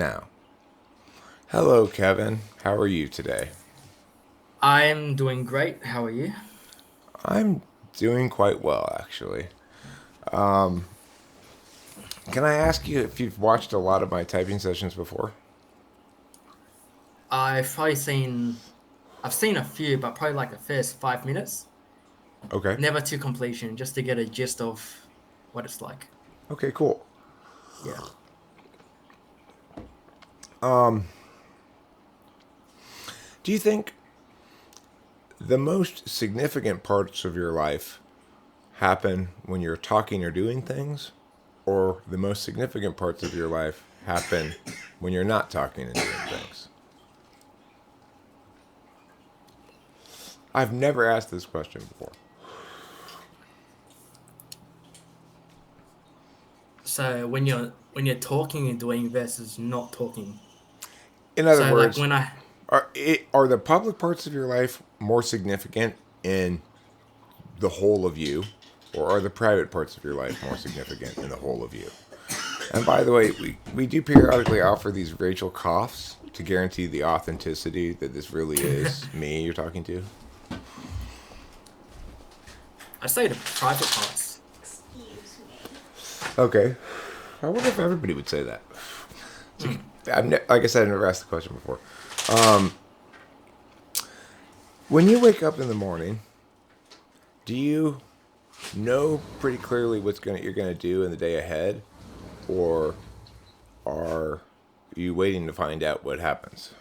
Now, hello, Kevin. How are you today? I'm doing great. How are you? I'm doing quite well, actually. Can I ask you if you've watched a lot of my typing sessions before? I've probably seen I've seen a few, but probably like the first 5 minutes. Okay. Never to completion, just to get a gist of what it's like. Okay, cool. Yeah. Do you think the most significant parts of your life happen when you're talking or doing things, or the most significant parts of your life happen when you're not talking and doing things? I've never asked this question before. So when you're talking and doing versus not talking. In other So like words, when I are the public parts of your life more significant in the whole of you, or are the private parts of your life more significant in the whole of you? And by the way, we do periodically offer these Rachel coughs to guarantee the authenticity that this really is me you're talking to. I say the private parts. Okay. I wonder if everybody would say that. So, Hmm. like I said, I've never asked the question before. When you wake up in the morning, do you know pretty clearly you're gonna do in the day ahead, or are you waiting to find out what happens?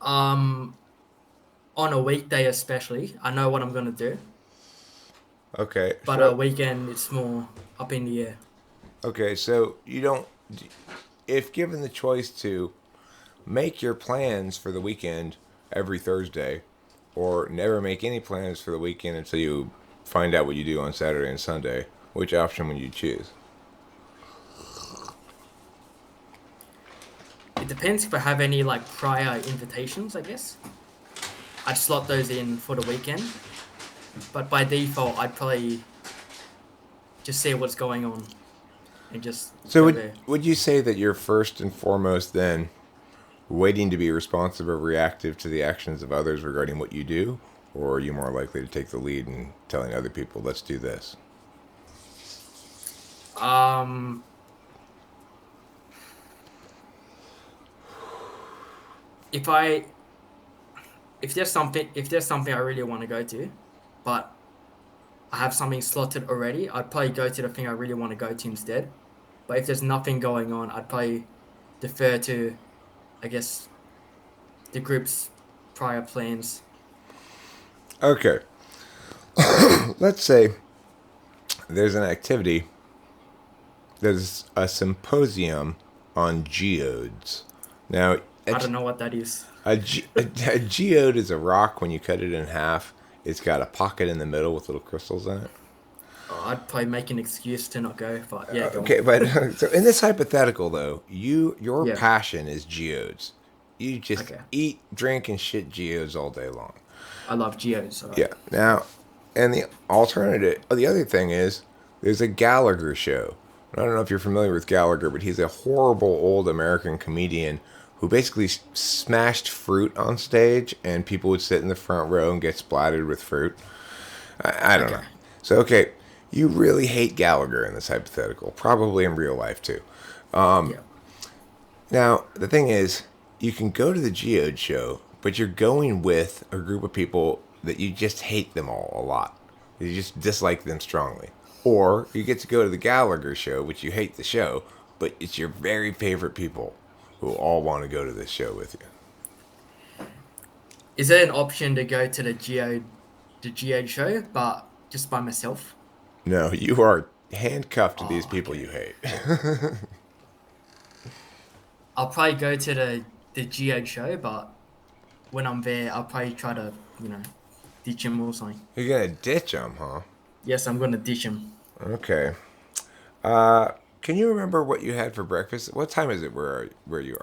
Um on a weekday especially, I know what I'm gonna do, Okay, but a so weekend it's more up in the air. so you don't. If given the choice to make your plans for the weekend every Thursday, or never make any plans for the weekend until you find out what you do on Saturday and Sunday, which option would you choose? It depends if I have any like prior invitations, I guess. I'd slot those in for the weekend. But by default, I'd probably just see what's going on and just So go would there. would you say that you're first and foremost then waiting to be responsive or reactive to the actions of others regarding what you do, or are you more likely to take the lead and telling other people, "Let's do this"? Um, if I if there's something I really want to go to, but I have something slotted already, I'd probably go to the thing I really want to go to instead. But if there's nothing going on, I'd probably defer to, I guess, the group's prior plans. Okay, let's say there's an activity. There's a symposium on geodes. Now, I don't know what that is. a geode is a rock. When you cut it in half, it's got a pocket in the middle with little crystals in it. I'd probably make an excuse to not go, but yeah, go Okay, on. but so in this hypothetical though, your Yeah. passion is geodes. You just Okay. eat, drink, and shit geodes all day long. I love geos. All Yeah. right. Now, and the alternative, the other thing is, there's a Gallagher show. I don't know if you're familiar with Gallagher, but he's a horrible old American comedian who basically smashed fruit on stage, and people would sit in the front row and get splattered with fruit. I don't know. Okay. So, okay, you really hate Gallagher in this hypothetical, probably in real life too. Yeah. Now, the thing is, you can go to the Geode show, but you're going with a group of people that you just hate them all a lot. You just dislike them strongly. Or you get to go to the Gallagher show, which you hate the show, but it's your very favorite people who all want to go to this show with you. Is there an option to go to the Geo show, but just by myself? No, you are handcuffed to these Oh, people you okay. hate. I'll probably go to the Geo show, but when I'm there, I'll probably try to ditch him or something. You're gonna ditch them, huh? Yes, I'm gonna ditch him. Okay. Can you remember what you had for breakfast? What time is it where you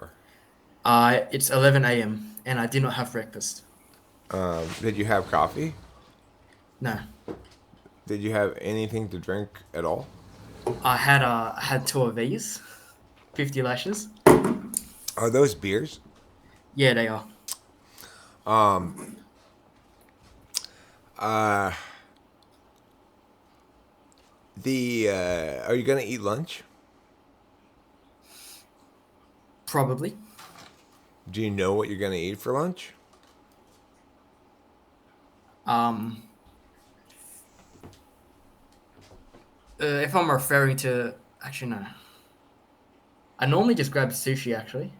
are? It's 11 a.m. and I did not have breakfast. Did you have coffee? No, Did you have anything to drink at all? I had two of these. 50 lashes. Are those beers? Yeah, they are. Uh, are you gonna eat lunch? Probably. Do you know what you're gonna eat for lunch? Um, if I'm referring to, actually no, I normally just grab sushi. Actually,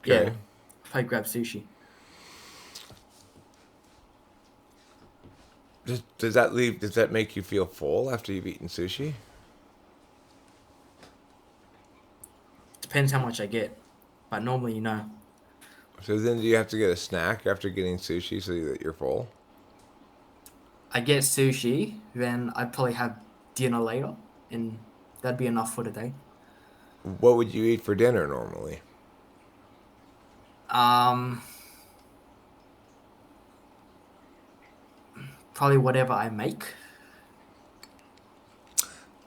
yeah, Okay. I grab sushi. Does that make you feel full after you've eaten sushi? Depends how much I get, but normally, So then do you have to get a snack after getting sushi so that you're full? I get sushi, then I'd probably have dinner later, and that'd be enough for the day. What would you eat for dinner normally? Um, Probably whatever I make.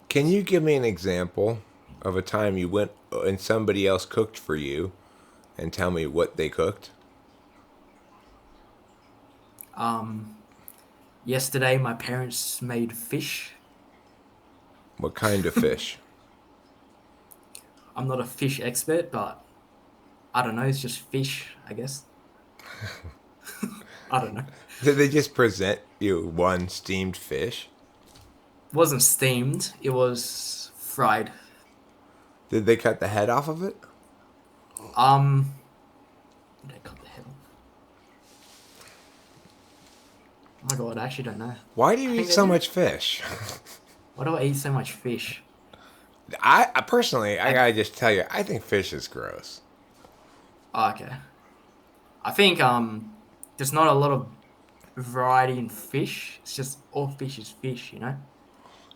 Can you give me an example of a time you went and somebody else cooked for you and tell me what they cooked? Um, Yesterday my parents made fish. What kind of fish? I'm not a fish expert, but I don't know. It's just fish, I guess. I don't know. Did they just present you one steamed fish? It wasn't steamed. It was fried. Did they cut the head off of it? Um, did I cut the head off? Oh my god, I actually don't know. Why do you I eat think they so did. much fish? Why do I eat so much fish? I personally, I I gotta just tell you, I think fish is gross. oh, okay. I think there's not a lot of variety in fish. It's just all fish is fish.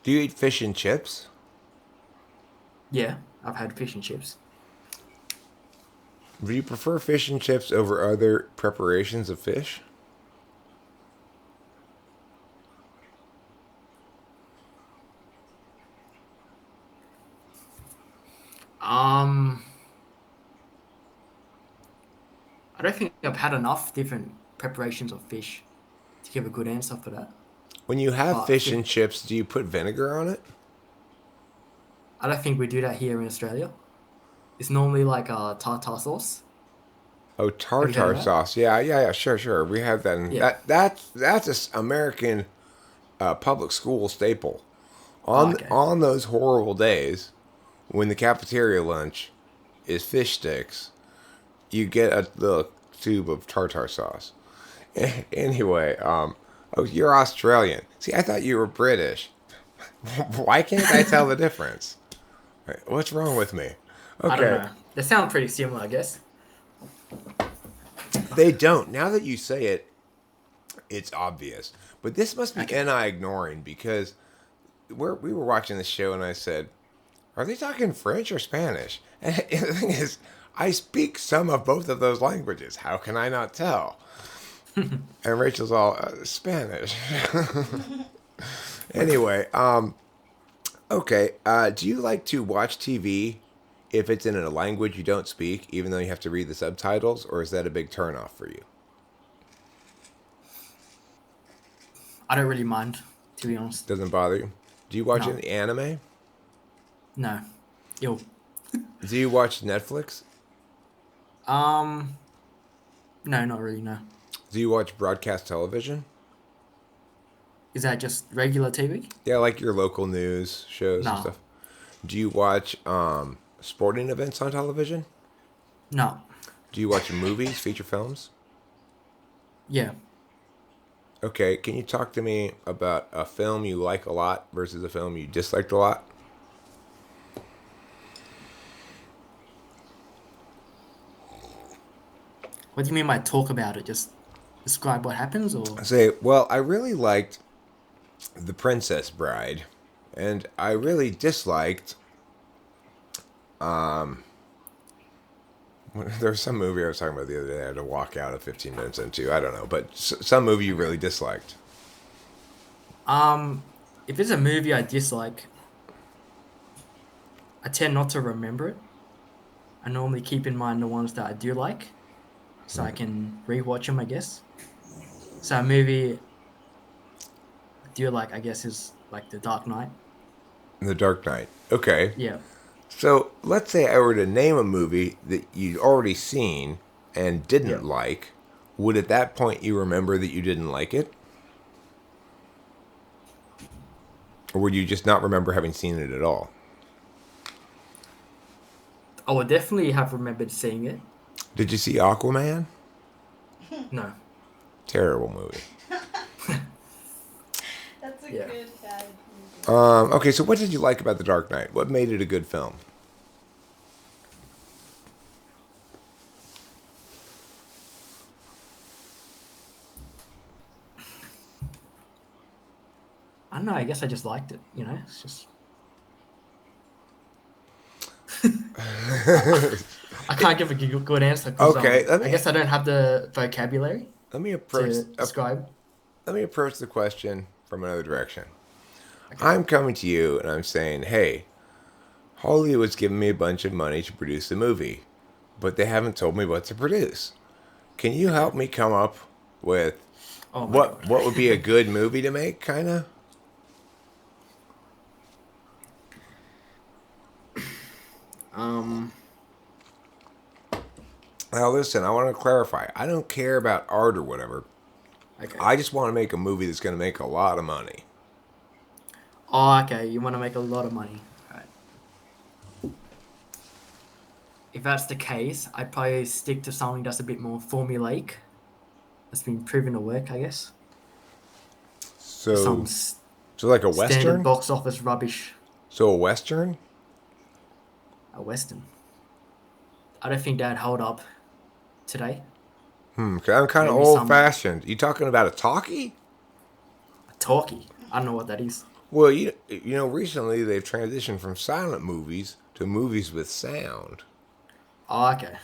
Do you eat fish and chips? Yeah, I've had fish and chips. Do you prefer fish and chips over other preparations of fish? Um, I don't think I've had enough different preparations of fish to give a good answer for that. When you have But fish and chips, do you put vinegar on it? I don't think we do that here in Australia. It's normally like a tartar sauce. Oh, Have you heard of tartar that? sauce. Yeah, yeah, yeah. Sure, sure. We have that. Yeah. That's a American public school staple. Oh, On okay. on those horrible days when the cafeteria lunch is fish sticks, you get a little tube of tartar sauce. Anyway, oh, you're Australian. See, I thought you were British. Why can't I tell the difference? What's wrong with me? I don't Okay, know. They sound pretty similar, I guess. they don't. Now that you say it, it's obvious. But this must be Okay. NI ignoring because we were watching the show and I said, are they talking French or Spanish? And the thing is, I speak some of both of those languages. How can I not tell? And Rachel's all Spanish. Anyway, okay. Do you like to watch TV if it's in a language you don't speak, even though you have to read the subtitles, or is that a big turnoff for you? I don't really mind, to be honest. Doesn't bother you? Do you watch No. any anime? No. Yo. Do you watch Netflix? Um, no, not really, no. Do you watch broadcast television? Is that just regular TV? Yeah, like your local news shows and No. stuff. Do you watch sporting events on television? No. Do you watch movies, feature films? Yeah. Okay, can you talk to me about a film you like a lot versus a film you disliked a lot? What do you mean by talk about it? Just describe what happens or? I say, well, I really liked The Princess Bride, and I really disliked. There was some movie I was talking about the other day I had to walk out of 15 minutes into. I don't know, but some movie you really disliked. Um, if it's a movie I dislike, I tend not to remember it. I normally keep in mind the ones that I do like, so I can rewatch them, I guess. So a movie I do like, I guess, is like The Dark Knight. The Dark Knight. Okay. Yeah, So let's say I were to name a movie that you'd already seen and yeah. didn't like. Would at that point you remember that you didn't like it? Or would you just not remember having seen it at all? I would definitely have remembered seeing it. Did you see Aquaman? No, Terrible movie. That's a yeah. good bad movie. Okay, so what did you like about The Dark Knight? What made it a good film? I don't know. I guess I just liked it. It's just. I can't give a good answer because Okay, I guess I don't have the vocabulary let me approach to describe. let me approach the question from another direction. Okay. I'm coming to you and I'm saying, hey, Hollywood's giving me a bunch of money to produce a movie, but they haven't told me what to produce. Can you help me come up with Oh my what God. what would be a good movie to make, kind of? Um. Now listen, I want to clarify. I don't care about art or whatever. Okay. I just want to make a movie that's going to make a lot of money. Oh, okay. You want to make a lot of money. Right. If that's the case, I'd probably stick to something that's a bit more formulaic. That's been proven to work, I guess. Some So, so like a standard western? box office rubbish. So a western? A western. I don't think that'd hold up today. 'Cause I'm kind of Maybe old some fashioned. You talking about a talkie? a talkie. I don't know what that is. Well, you know, recently they've transitioned from silent movies to movies with sound. Oh, okay.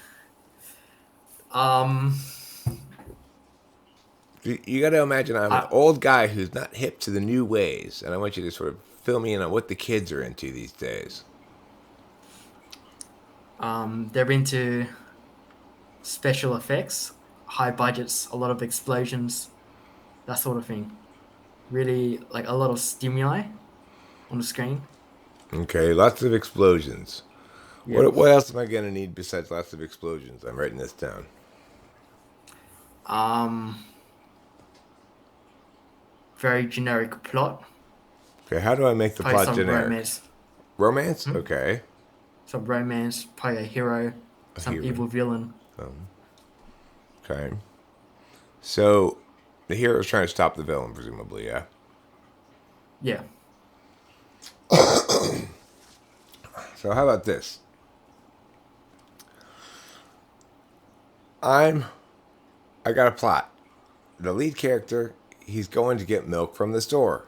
Um, You got to imagine I'm an I, old guy who's not hip to the new ways, and I want you to sort of fill me in on what the kids are into these days. they're into special effects, high budgets, a lot of explosions, that sort of thing. Really, like a lot of stimuli on the screen. Okay, lots of explosions. Yeah. What else am I gonna need besides lots of explosions? I'm writing this down. Um, very generic plot. Okay, how do I make the Probably plot some generic? romance. Romance? Okay. Some romance. Probably a hero. A Some hero. evil villain. Okay. So the hero's trying to stop the villain, presumably, yeah. Yeah. So how about this? I got a plot. The lead character, he's going to get milk from the store.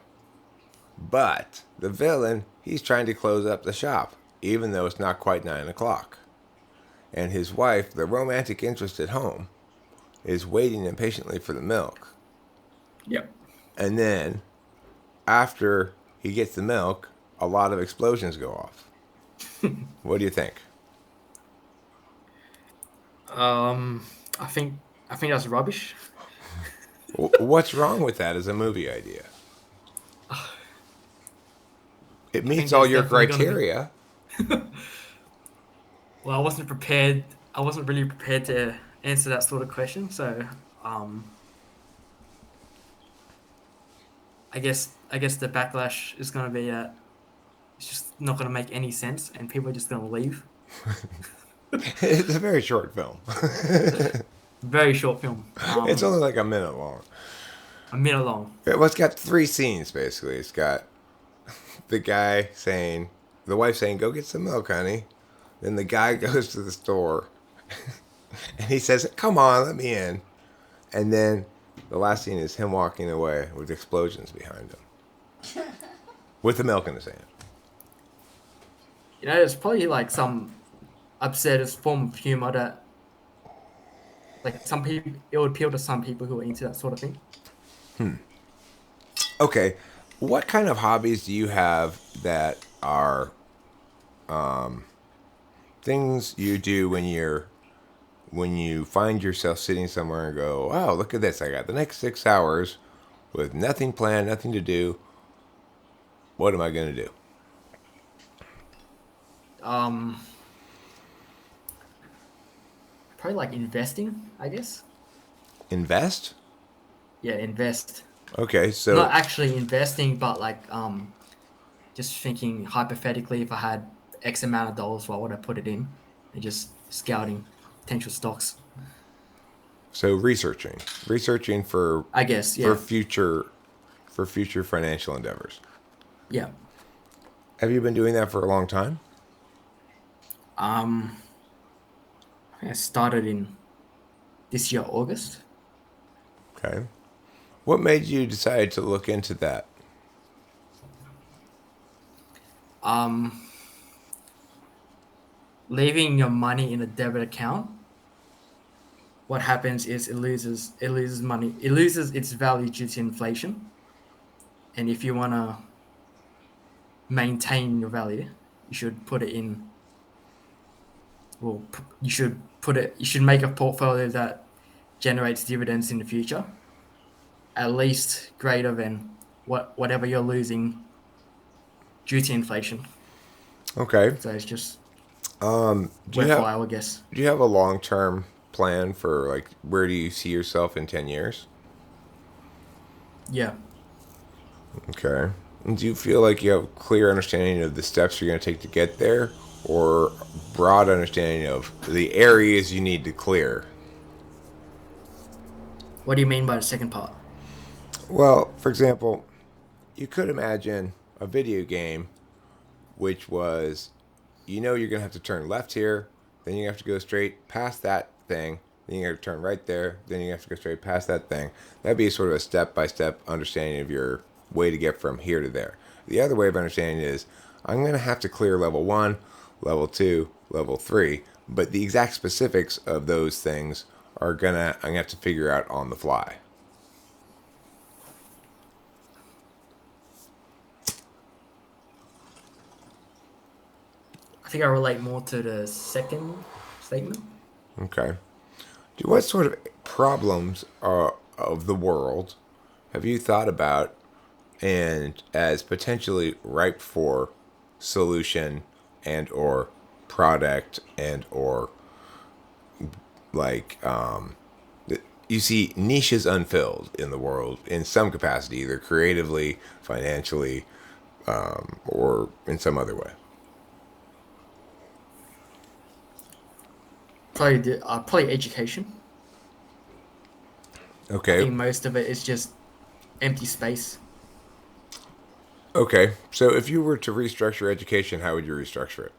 But the villain, he's trying to close up the shop, even though it's not quite 9 o'clock. And his wife, the romantic interest at home, is waiting impatiently for the milk. Yep. And then, after he gets the milk, a lot of explosions go off. What do you think? I think that's rubbish. What's wrong with that as a movie idea? It I think meets all there's your definitely gonna be. criteria. Well, I wasn't prepared. I wasn't really prepared to answer that sort of question. So, I guess the backlash is going to be that it's just not going to make any sense, and people are just going to leave. It's a very short film. Very short film. It's only like a minute long. A minute long. Well, it's got 3 scenes basically. It's got the guy saying, the wife saying, "Go get some milk, honey." Then the guy goes to the store and he says, "Come on, let me in." And then the last scene is him walking away with explosions behind him with the milk in his hand. It's probably like some absurdist form of humor that, like, some people it would appeal to some people who are into that sort of thing. Okay, what kind of hobbies do you have that are things you do when you find yourself sitting somewhere and go, "Wow, look at this! I got the next 6 hours with nothing planned, nothing to do. What am I going to do?" Um, Probably like investing, I guess. Invest. Yeah, invest. Okay, Not so actually investing, but like just thinking hypothetically, if I had X amount of dollars, what would I put it in? And just scouting potential stocks. researching I guess, for yeah, future for future financial endeavors. yeah. Have you been doing that for a long time? Um, I think I started in this year, August. Okay. What made you decide to look into that? Um, Leaving your money in a debit account, what happens is it loses money, it loses its value due to inflation. And if you wanna maintain your value, you should put it in. Well, you should make a portfolio that generates dividends in the future, at least greater than whatever you're losing due to inflation. Okay. So it's just Do you have worthwhile, I guess. do you have a long term plan for like where do you see yourself in 10 years? Yeah. Okay. And do you feel like you have a clear understanding of the steps you're going to take to get there, or broad understanding of the areas you need to clear? What do you mean by the second part? Well, for example, you could imagine a video game which was, you're going to have to turn left here, then you have to go straight past that thing, then you have to turn right there, then you have to go straight past that thing. That'd be sort of a step by step understanding of your way to get from here to there. The other way of understanding it is, I'm going to have to clear level 1, level 2, level 3, but the exact specifics of those things I'm going to have to figure out on the fly. I think I relate more to the second statement. Okay. What sort of problems of the world have you thought about and as potentially ripe for solution and or product and or like you see niches unfilled in the world in some capacity, either creatively, financially, or in some other way? Probably education. I Okay. think most of it is just empty space. Okay. So if you were to restructure education, how would you restructure it?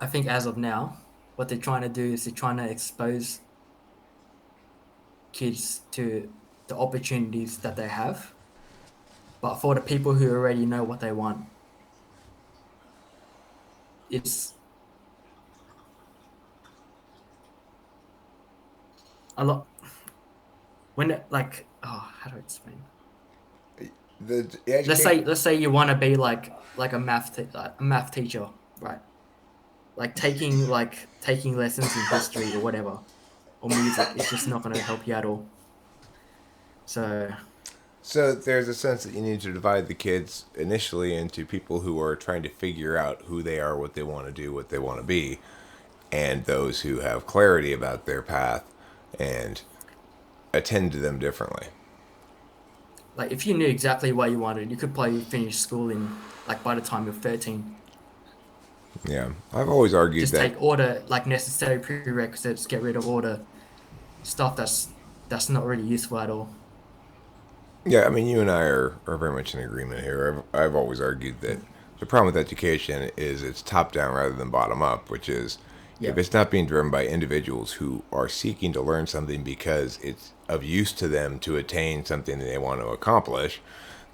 I think as of now, what they're trying to do is they're trying to expose kids to the opportunities that they have, but for the people who already know what they want, it's a lot. How do I explain? The Let's education. say let's say you want to be like a math teacher, right? Like taking lessons in history or whatever, or music, it's just not going to help you at all. So So there's a sense that you need to divide the kids initially into people who are trying to figure out who they are, what they want to do, what they want to be, and those who have clarity about their path and attend to them differently. like if you knew exactly what you wanted, you could probably finish school in like by the time you're 13. Yeah, I've always argued Just that. take all the like necessary prerequisites, get rid of all the stuff that's not really useful at all. Yeah, I mean, you and I are very much in agreement here. I've always argued that the problem with education is it's top down rather than bottom up, which is if Yeah. it's not being driven by individuals who are seeking to learn something because it's of use to them to attain something that they want to accomplish,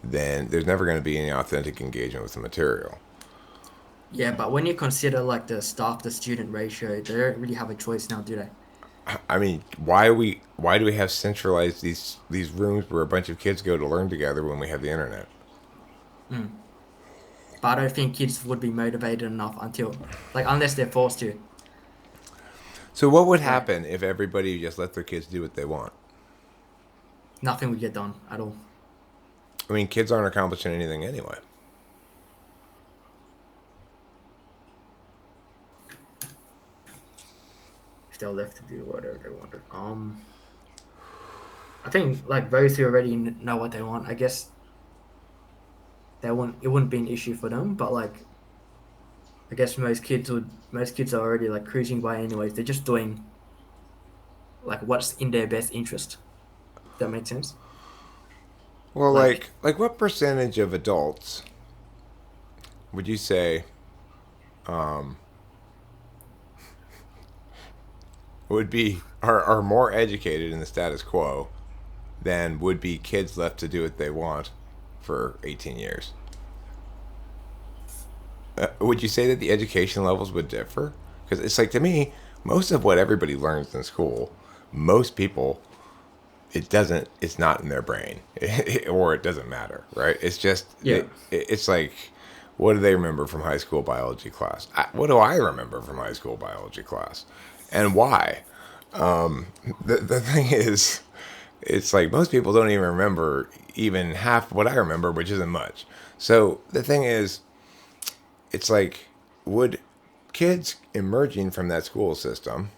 then there's never going to be any authentic engagement with the material. Yeah, but when you consider like the staff to student ratio, they don't really have a choice now, do they? I mean, why do we have centralized these rooms where a bunch of kids go to learn together when we have the internet? But I don't think kids would be motivated enough unless they're forced to. So what would Like, happen if everybody just let their kids do what they want? nothing would get done at all. I mean, kids aren't accomplishing anything anyway. If they're left to do whatever they want. I think like those who already know what they want, I guess it wouldn't be an issue for them. But like, I guess most kids are already like cruising by anyways. They're just doing like what's in their best interest. If that makes sense. Well, Like, like what percentage of adults would you say are more educated in the status quo than would be kids left to do what they want for 18 years? Would you say that the education levels would differ? Because it's like to me, most of what everybody learns in school, most people, it's not in their brain, or it doesn't matter, right? It's just, yeah, it's like, what do they remember from high school biology class? What do I remember from high school biology class? And why? The thing is, it's like most people don't even remember even half what I remember, which isn't much. So the thing is, it's like, would kids emerging from that school system,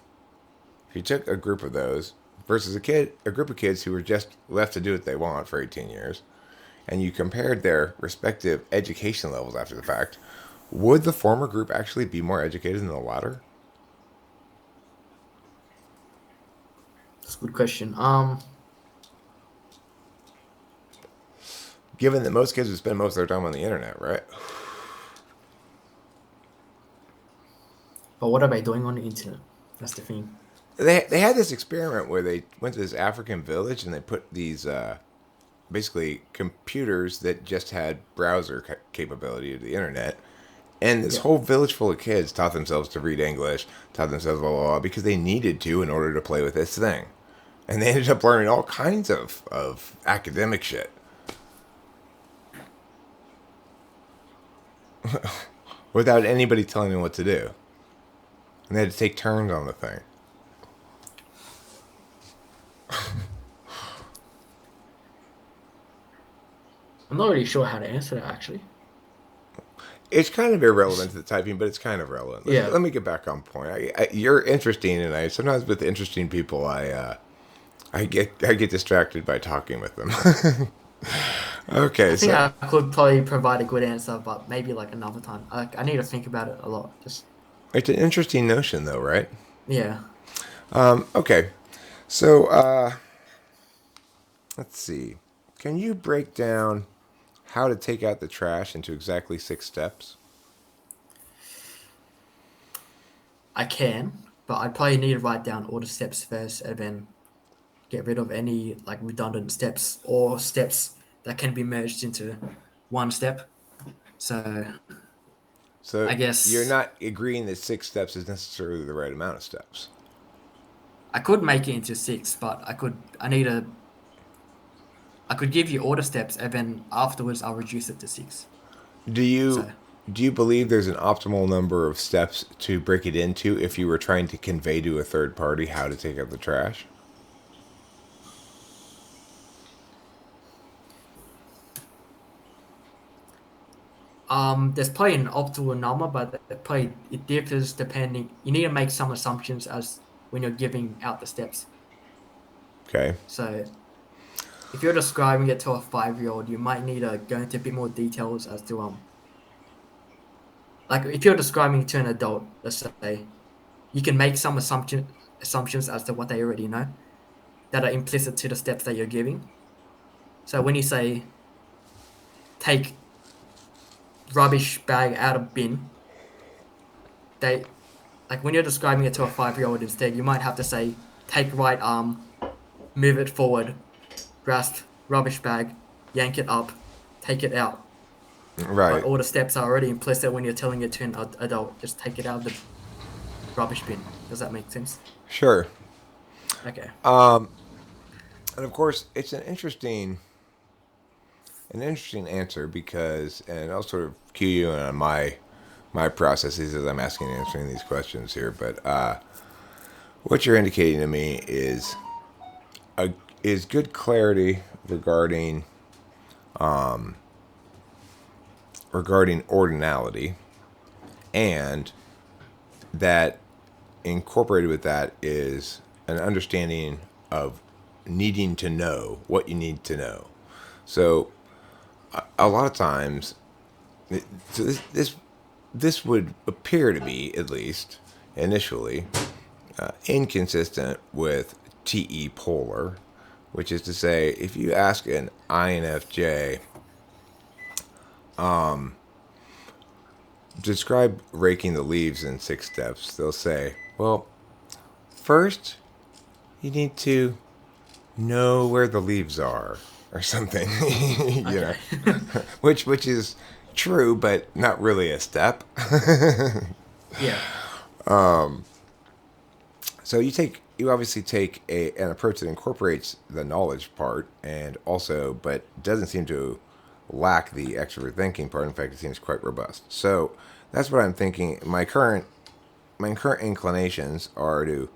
if you took a group of those versus a group of kids who were just left to do what they want for 18 years, and you compared their respective education levels after the fact, would the former group actually be more educated than the latter? that's a good question. Given that most kids would spend most of their time on the internet, right? But what are they doing on the internet? That's the thing. They had this experiment where they went to this African village and they put these basically computers that just had browser capability to the internet. And this Yeah. whole village full of kids taught themselves to read English, taught themselves blah, blah, blah, because they needed to in order to play with this thing. And they ended up learning all kinds of academic shit. Without anybody telling them what to do. And they had to take turns on the thing. I'm not really sure how to answer that actually. It's kind of irrelevant to the typing, but it's kind of relevant. Yeah. Let me get back on point. You're interesting, and I sometimes with interesting people, I get distracted by talking with them. Okay, I think so I could probably provide a good answer, but maybe like another time. I need to think about it a lot. Just it's an interesting notion, though, right? yeah. Okay, so let's see. Can you break down how to take out the trash into exactly 6 steps? I can, but I'd probably need to write down all the steps first and then get rid of any like redundant steps or steps that can be merged into one step. So So I you're guess not agreeing that 6 steps is necessarily the right amount of steps. I could make it into six, but I could give you all the steps and then afterwards I'll reduce it to six. Do you So do you believe there's an optimal number of steps to break it into if you were trying to convey to a third party how to take out the trash? there's probably an optimal number, but it differs depending. You need to make some assumptions as when you're giving out the steps. Okay. So if you're describing it to a 5-year-old, you might need to go into a bit more details as to like if you're describing it to an adult, let's say, you can make some assumptions as to what they already know that are implicit to the steps that you're giving. So when you say take rubbish bag out of bin, they like when you're describing it to a 5-year-old instead, you might have to say take right arm, move it forward, grasp rubbish bag, yank it up, take it out. But Right. all the steps are already implicit when you're telling it to an adult. Just take it out of the rubbish bin. Does that make sense? Sure. Okay. And of course, it's an interesting answer because, and I'll sort of cue you in on my processes as I'm asking and answering these questions here. But what you're indicating to me is good clarity regarding ordinality, and that incorporated with that is an understanding of needing to know what you need to know. So a lot of times, so this would appear to be, at least initially, inconsistent with TE polar, which is to say, if you ask an INFJ, describe raking the leaves in 6 steps, they'll say, well, first, you need to know where the leaves are, or something, Okay. which is true, but not really a step. Yeah. So you obviously take an approach that incorporates the knowledge part, and also, but doesn't seem to lack the extrovert thinking part. In fact, it seems quite robust. So that's what I'm thinking. My current inclinations are to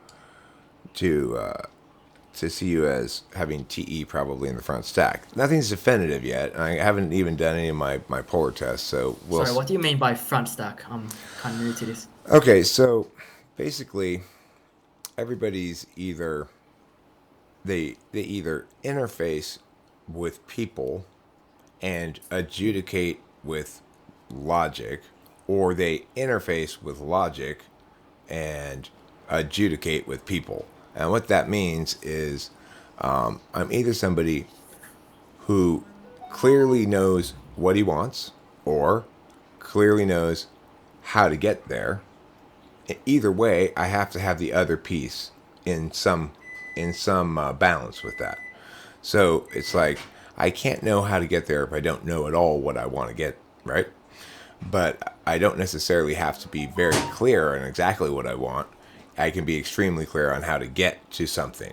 see you as having TE probably in the front stack. Nothing's definitive yet. I haven't even done any of my polar tests, so Sorry, what do you mean by front stack? I'm kind of new to this. Okay, so basically, everybody's they either interface with people and adjudicate with logic, or they interface with logic and adjudicate with people. And what that means is, I'm either somebody who clearly knows what he wants, or clearly knows how to get there. Either way, I have to have the other piece in some balance with that. So it's like, I can't know how to get there if I don't know at all what I want to get, right? But I don't necessarily have to be very clear on exactly what I want. I can be extremely clear on how to get to something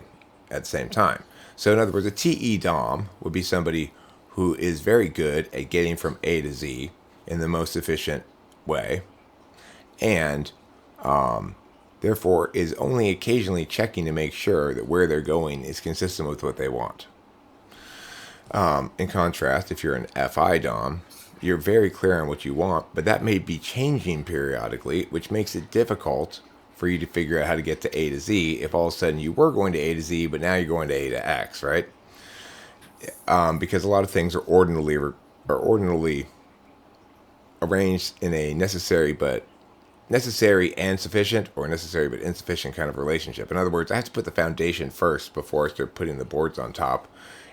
at the same time. So in other words, a TE Dom would be somebody who is very good at getting from A to Z in the most efficient way, and therefore is only occasionally checking to make sure that where they're going is consistent with what they want. In contrast, if you're an FI Dom, you're very clear on what you want, but that may be changing periodically, which makes it difficult for you to figure out how to get to A to Z if all of a sudden you were going to A to Z, but now you're going to A to X, right? Because a lot of things are ordinarily arranged in a necessary and sufficient, or necessary but insufficient kind of relationship. In other words, I have to put the foundation first before I start putting the boards on top.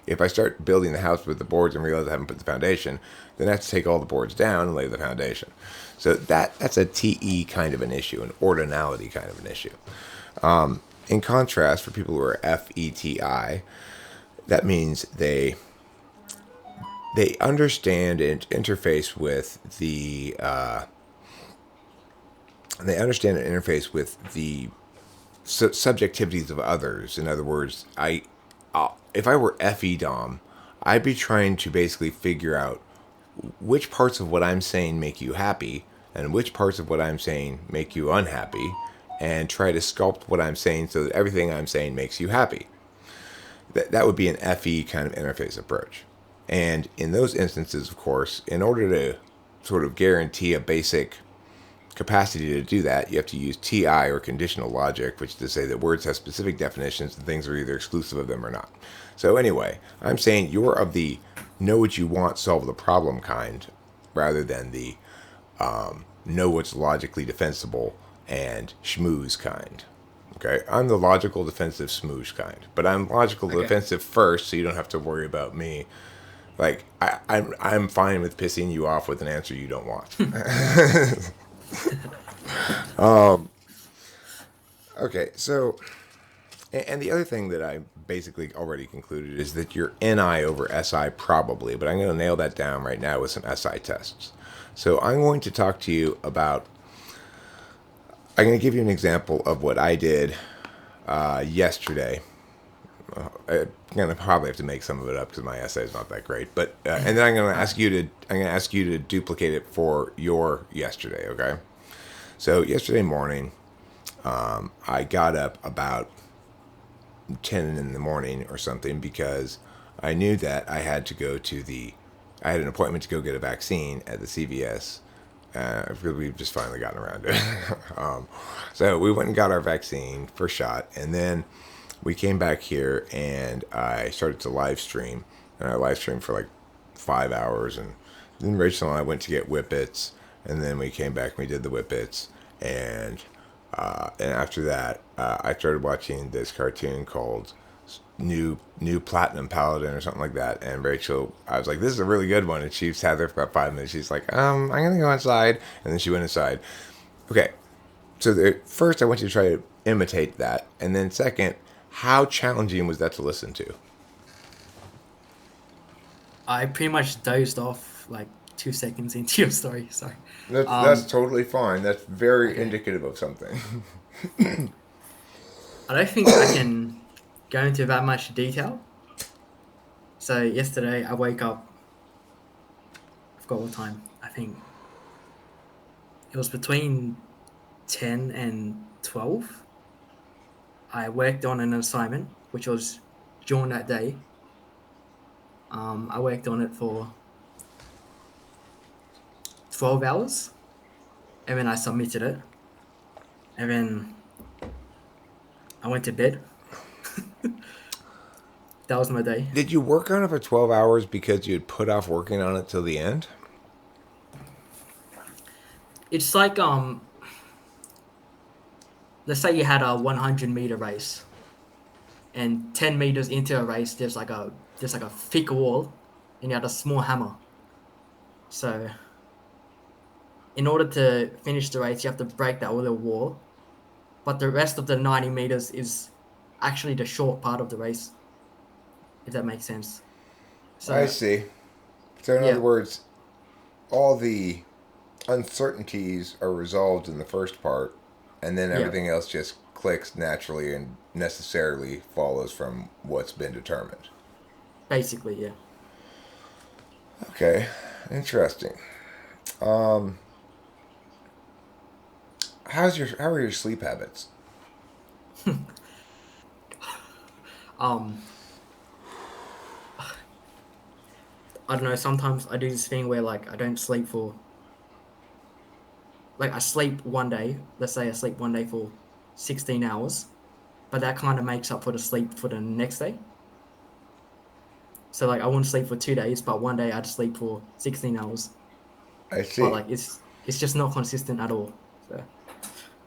If I start building the house with the boards and realize I haven't put the foundation, then I have to take all the boards down and lay the foundation. So that's a TE kind of an issue, an ordinality kind of an issue. In contrast, for people who are FETI, that means they understand and interface with the subjectivities of others. In other words, if I were FE Dom, I'd be trying to basically figure out which parts of what I'm saying make you happy and which parts of what I'm saying make you unhappy, and try to sculpt what I'm saying so that everything I'm saying makes you happy. That would be an FE kind of interface approach. And in those instances, of course, in order to sort of guarantee a basic capacity to do that, you have to use TI, or conditional logic, which is to say that words have specific definitions and things are either exclusive of them or not. So anyway, I'm saying you're of the know what you want, solve the problem kind, rather than the know what's logically defensible and schmooze kind. Okay, I'm the logical, defensive, smoosh kind, but I'm logical, Okay. defensive first, so you don't have to worry about me. Like I'm fine with pissing you off with an answer you don't want. Okay, so, and the other thing that I basically already concluded is that you're NI over SI probably, but I'm going to nail that down right now with some SI tests. So I'm going to talk to you about, I'm going to give you an example of what I did yesterday I'm gonna probably have to make some of it up because my essay is not that great. But and then I'm gonna ask you to duplicate it for your yesterday. Okay. So yesterday morning, I got up about 10 in the morning or something because I knew that I had to go to I had an appointment to go get a vaccine at the CVS. We've just finally gotten around to it. So we went and got our vaccine, first shot, and then we came back here and I started to live stream. And I live streamed for like 5 hours. And then Rachel and I went to get whippets. And then we came back and we did the whippets. And after that, I started watching this cartoon called New Platinum Paladin or something like that. And Rachel, I was like, "This is a really good one." And she sat there for about 5 minutes. She's like, I'm gonna go inside." And then she went inside. Okay, so first I want you to try to imitate that, and then second, how challenging was that to listen to? I pretty much dozed off like 2 seconds into your story. Sorry. That's totally fine. That's very Okay. indicative of something. I don't think I can go into that much detail. So yesterday I woke up. I forgot what time. I think it was between 10 and 12. I worked on an assignment, which was during that day. I worked on it for 12 hours, and then I submitted it, and then I went to bed. That was my day. Did you work on it for 12 hours because you had put off working on it till the end? It's like let's say you had a 100-meter race, and 10 meters into a race there's like a thick wall, and you had a small hammer. So in order to finish the race, you have to break that little wall, but the rest of the 90 meters is actually the short part of the race, if that makes sense. So I see. So in Yeah. other words, all the uncertainties are resolved in the first part, and then Yeah. everything else just clicks naturally and necessarily follows from what's been determined. basically, yeah. Okay, interesting. Um, how are your sleep habits? Um, I don't know. Sometimes I do this thing where like I don't sleep for. Like I sleep one day. Let's say I sleep one day for 16 hours, but that kind of makes up for the sleep for the next day. So like I wouldn't sleep for 2 days, but one day I'd sleep for 16 hours. I see. But like it's just not consistent at all. So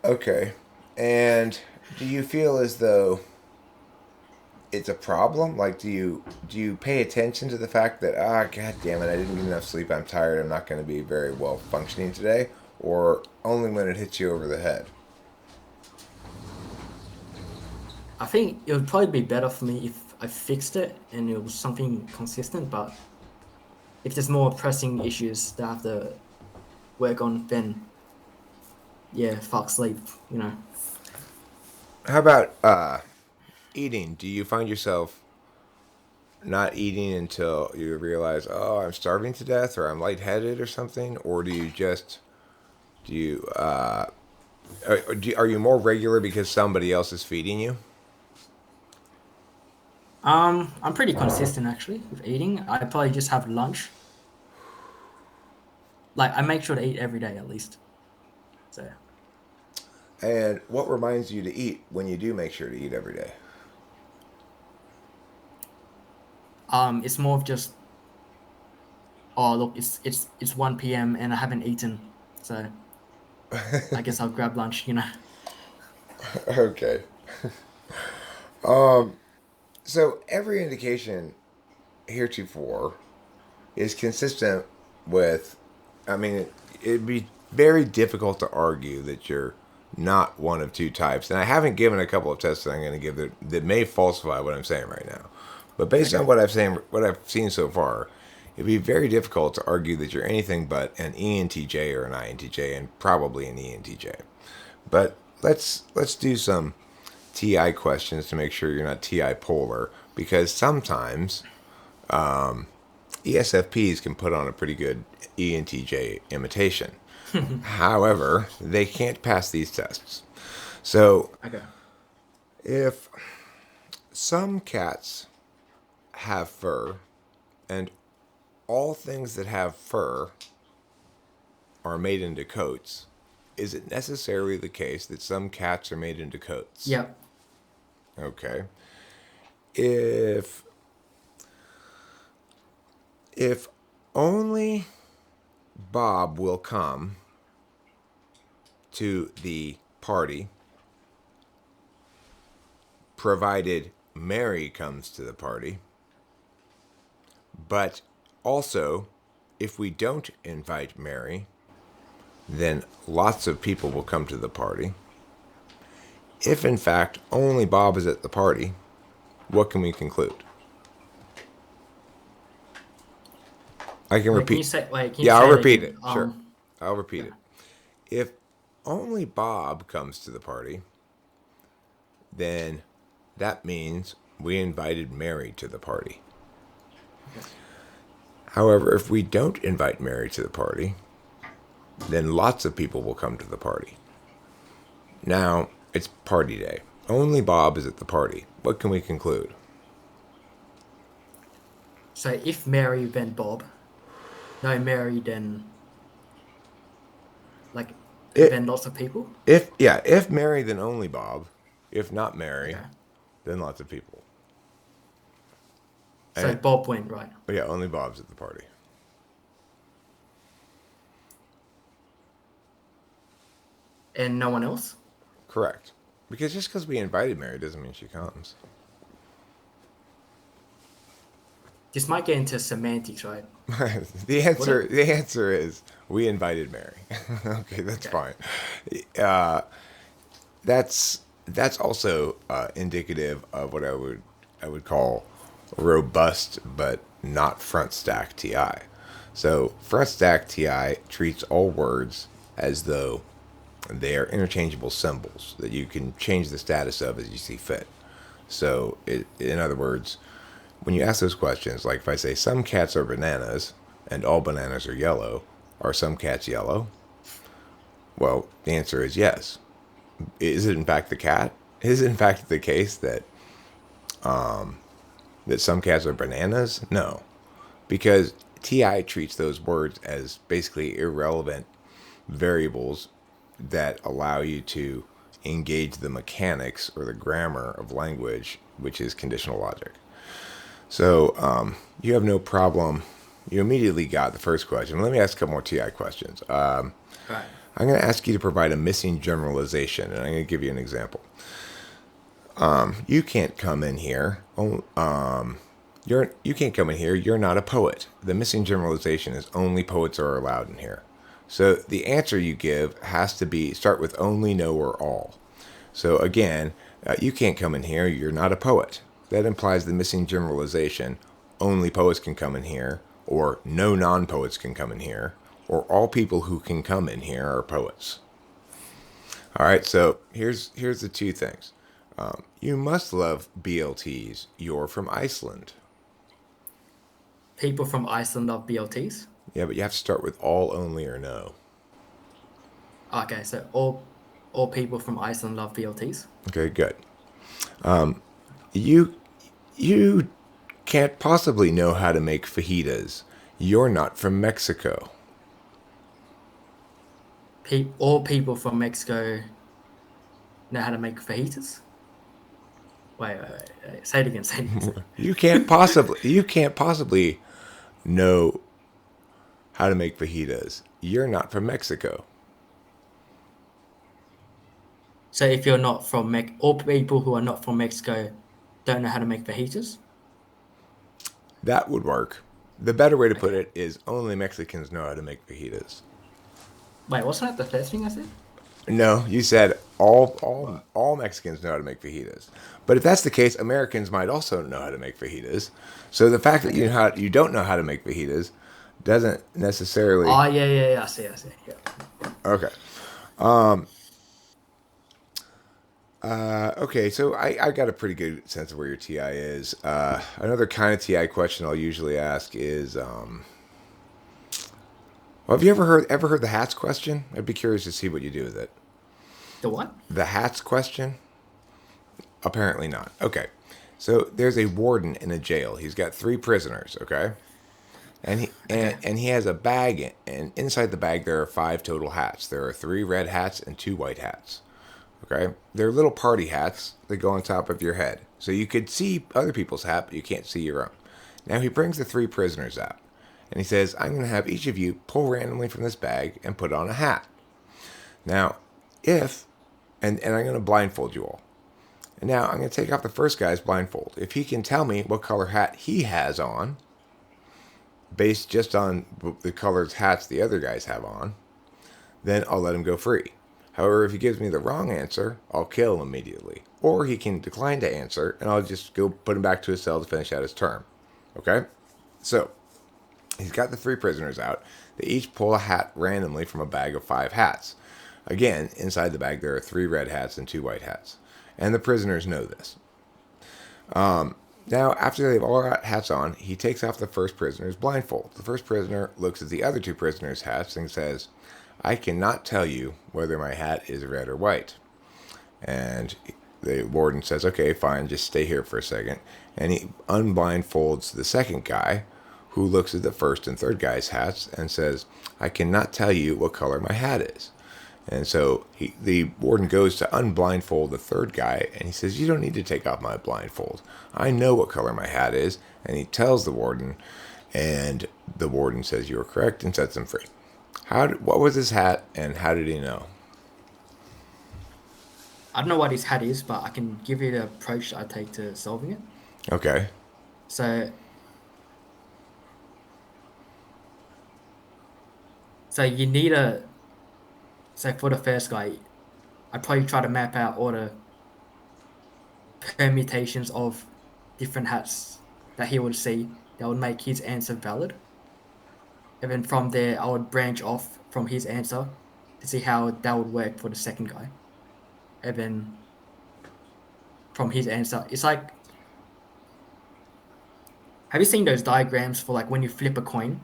Okay, and do you feel as though it's a problem? Like, do you pay attention to the fact that god damn it, I didn't get enough sleep, I'm tired, I'm not going to be very well functioning today, or only when it hits you over the head? I think it would probably be better for me if I fixed it and it was something consistent. But if there's more pressing issues that I have to work on, then yeah, fuck sleep. You know. How about eating? Do you find yourself not eating until you realize, oh, I'm starving to death, or I'm lightheaded, or something, or do you are you more regular because somebody else is feeding you? I'm pretty consistent actually with eating. I probably just have lunch. Like I make sure to eat every day at least. So And what reminds you to eat when you do make sure to eat every day? it's more of just, oh look, it's 1 p.m. and I haven't eaten, so I guess I'll grab lunch. You know. Okay. So every indication heretofore is consistent with, I mean, it'd be very difficult to argue that you're not one of two types. And I haven't given a couple of tests that I'm going to give that may falsify what I'm saying right now. But based on what I've seen so far, it'd be very difficult to argue that you're anything but an ENTJ or an INTJ, and probably an ENTJ. But let's do some TI questions to make sure you're not TI polar. because sometimes ESFPs can put on a pretty good ENTJ imitation. However, they can't pass these tests. So Okay. if some cats have fur and all things that have fur are made into coats, is it necessarily the case that some cats are made into coats? Yep. Okay. If if only Bob will come to the party, provided Mary comes to the party, but also if we don't invite Mary, then lots of people will come to the party. If in fact only Bob is at the party, what can we conclude? I can Wait, can you repeat. say? Wait, can you Yeah, say I'll it repeat again? it. Sure. I'll repeat it. If only Bob comes to the party, then that means we invited Mary to the party. Okay. However, if we don't invite Mary to the party, then lots of people will come to the party. Now, it's party day. Only Bob is at the party. What can we conclude? So if Mary then Bob, no Mary then like then lots of people. If Mary, then only Bob. If not Mary, Okay. then lots of people. So And- Bob went right. But yeah, only Bob's at the party. And no one else? Correct. Because just because we invited Mary doesn't mean she comes. This might get into semantics, right? The answer is we invited Mary. Okay, that's Okay. fine. That's also indicative of what I would call robust but not front stack TI. So front stack TI treats all words as though they are interchangeable symbols that you can change the status of as you see fit. So in other words, when you ask those questions, like if I say some cats are bananas and all bananas are yellow, are some cats yellow? Well, the answer is yes. Is it in fact the cat? Is it in fact the case that some cats are bananas? No, because TI treats those words as basically irrelevant variables that allow you to engage the mechanics or the grammar of language, which is conditional logic. So you have no problem. You immediately got the first question. Let me ask a couple more TI questions. Right. I'm going to ask you to provide a missing generalization, and I'm going to give you an example. You can't come in here. You can't come in here. You're not a poet. The missing generalization is only poets are allowed in here. So the answer you give has to start with only, no, or all. So again, you can't come in here. You're not a poet. That implies the missing generalization. Only poets can come in here, or no non-poets can come in here, or all people who can come in here are poets. All right, so here's the two things. You must love BLTs. You're from Iceland. People from Iceland love BLTs. Yeah, but you have to start with all, only, or no. Okay, so all people from Iceland love BLTs. Okay, good. You can't possibly know how to make fajitas. You're not from Mexico. All people from Mexico know how to make fajitas. Wait. Say it again. Say it again. You can't possibly know how to make fajitas. You're not from Mexico. So if you're not from all people who are not from Mexico don't know how to make fajitas. That would work. The better way to put it is only Mexicans know how to make fajitas. Wait, wasn't that the first thing I said? No, you said all Mexicans know how to make fajitas. But if that's the case, Americans might also know how to make fajitas. So the fact that you don't know how to make fajitas doesn't necessarily. Oh yeah. I see. Yeah. Okay. Okay, so I got a pretty good sense of where your TI is. Another kind of TI question I'll usually ask is, well, have you ever heard the hats question? I'd be curious to see what you do with it. The what? The hats question? Apparently not. Okay, so there's a warden in a jail. He's got 3 prisoners. Okay, and he Okay. and he has a bag, and inside the bag there are 5 total hats. There are 3 red hats and 2 white hats. Okay, they're little party hats that go on top of your head, so you could see other people's hat, but you can't see your own. Now he brings the 3 prisoners out, and he says, "I'm going to have each of you pull randomly from this bag and put on a hat." Now, if and I'm going to blindfold you all. And now I'm going to take off the first guy's blindfold. If he can tell me what color hat he has on, based just on the colored hats the other guys have on, then I'll let him go free. However, if he gives me the wrong answer, I'll kill him immediately. Or he can decline to answer, and I'll just go put him back to his cell to finish out his term. Okay? So, he's got the 3 prisoners out. They each pull a hat randomly from a bag of 5 hats. Again, inside the bag there are 3 red hats and 2 white hats. And the prisoners know this. Now, after they've all got hats on, he takes off the first prisoner's blindfold. The first prisoner looks at the other 2 prisoners' hats and says, "I cannot tell you whether my hat is red or white." And the warden says, "Okay, fine, just stay here for a second." And he unblindfolds the second guy, who looks at the first and third guy's hats and says, "I cannot tell you what color my hat is." And so the warden goes to unblindfold the third guy, and he says, "You don't need to take off my blindfold. I know what color my hat is." And he tells the warden, and the warden says, "You are correct," and sets him free. What was his hat, and how did he know? I don't know what his hat is, but I can give you the approach I take to solving it. Okay. So, so you need a. So for the first guy, I'd probably try to map out all the permutations of different hats that he would see that would make his answer valid. And then from there, I would branch off from his answer to see how that would work for the second guy. And then from his answer, it's like, have you seen those diagrams for like when you flip a coin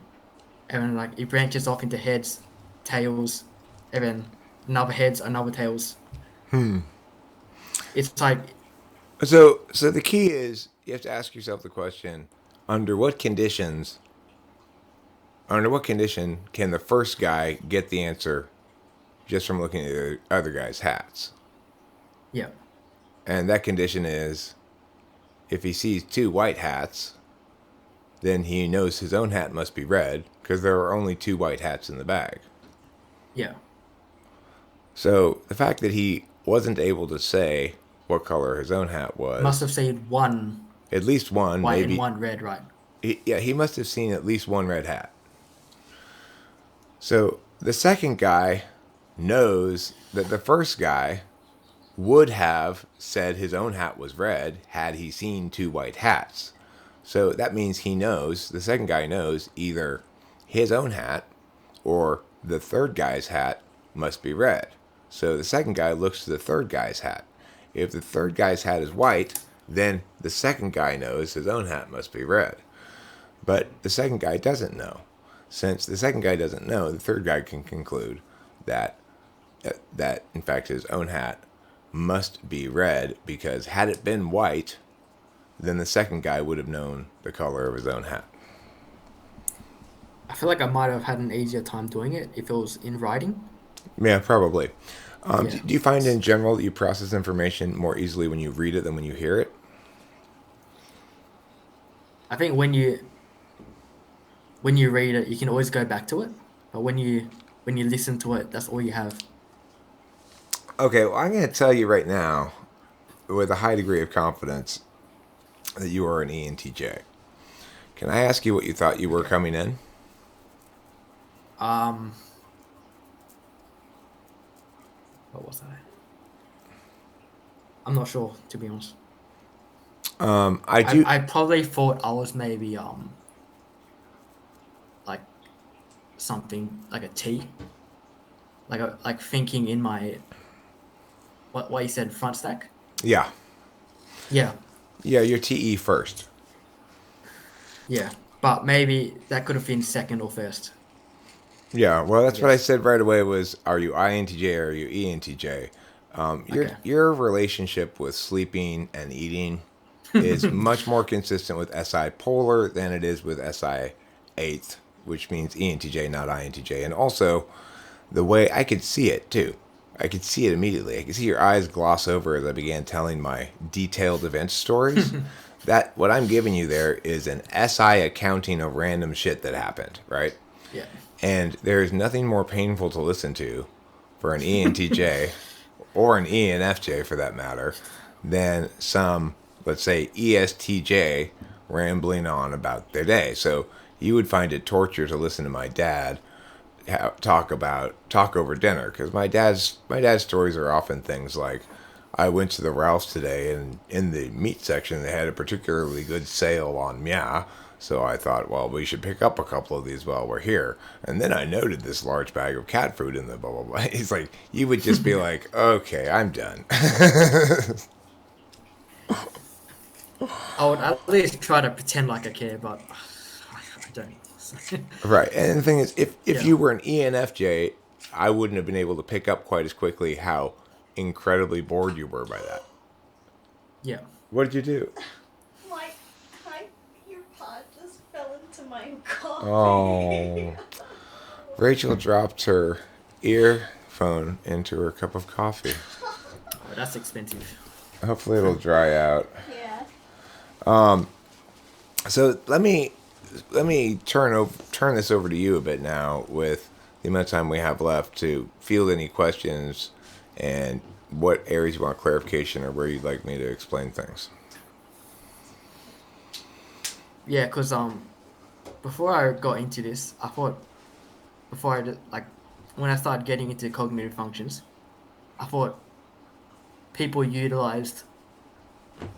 and then like it branches off into heads, tails, and then another heads, another tails? It's like, So the key is you have to ask yourself the question: under what conditions? Under what condition can the first guy get the answer just from looking at the other guy's hats? yeah, And that condition is if he sees 2 white hats, then he knows his own hat must be red because there are only 2 white hats in the bag. yeah. So the fact that he wasn't able to say what color his own hat Must was, have seen one at least one, white maybe. and one red, right? He must have seen at least one red hat. So the second guy knows that the first guy would have said his own hat was red had he seen 2 white hats. So that means the second guy knows either his own hat or the third guy's hat must be red. So the second guy looks to the third guy's hat. If the third guy's hat is white, then the second guy knows his own hat must be red. But the second guy doesn't know. Since the second guy doesn't know, the third guy can conclude that in fact his own hat must be red, because had it been white, then the second guy would have known the color of his own hat. I feel like I might have had an easier time doing it if it was in writing. Yeah, probably. Yeah. Do you find in general that you process information more easily when you read it than when you hear it? I think when you read it, you can always go back to it, but when you listen to it, that's all you have. Okay, well, I'm going to tell you right now, with a high degree of confidence, that you are an ENTJ. Can I ask you what you thought you were coming in? What was I? I'm not sure, to be honest. I I probably thought I was maybe like something like a T, like thinking in my head. what you said, front stack. Yeah. Yeah, Yeah, your TE first. yeah. But maybe that could have been second or first, Yeah, well, I that's what I guess. said right away was, are you INTJ or are you ENTJ? Okay. Your relationship with sleeping and eating is much more consistent with SI polar than it is with SI eighth, which means ENTJ, not INTJ. And also, the way I could see it too. I could see it immediately. I could see your eyes gloss over as I began telling my detailed event stories. That what I'm giving you there is an SI accounting of random shit that happened, right? Yeah. And there is nothing more painful to listen to for an ENTJ or an ENFJ for that matter than some, let's say, ESTJ rambling on about their day. So you would find it torture to listen to my dad talk over dinner because my dad's stories are often things like, I went to the Ralph's today and in the meat section they had a particularly good sale on meow. So I thought, well, we should pick up a couple of these while we're here. And then I noted this large bag of cat food in the blah blah blah. He's like, you would just be like, okay, I'm done. I would at least try to pretend like I care, but I don't. Right. And the thing is, if Yeah. you were an ENFJ, I wouldn't have been able to pick up quite as quickly how incredibly bored you were by that. Yeah. What did you do? My earpod just fell into my coffee. Oh. Rachel dropped her earphone into her cup of coffee. Oh, that's expensive. Hopefully it'll dry out. Yeah. So let me turn this over to you a bit now with the amount of time we have left to field any questions and what areas you want clarification or where you'd like me to explain things. Yeah, cause before I got into this, I thought like when I started getting into cognitive functions, I thought people utilized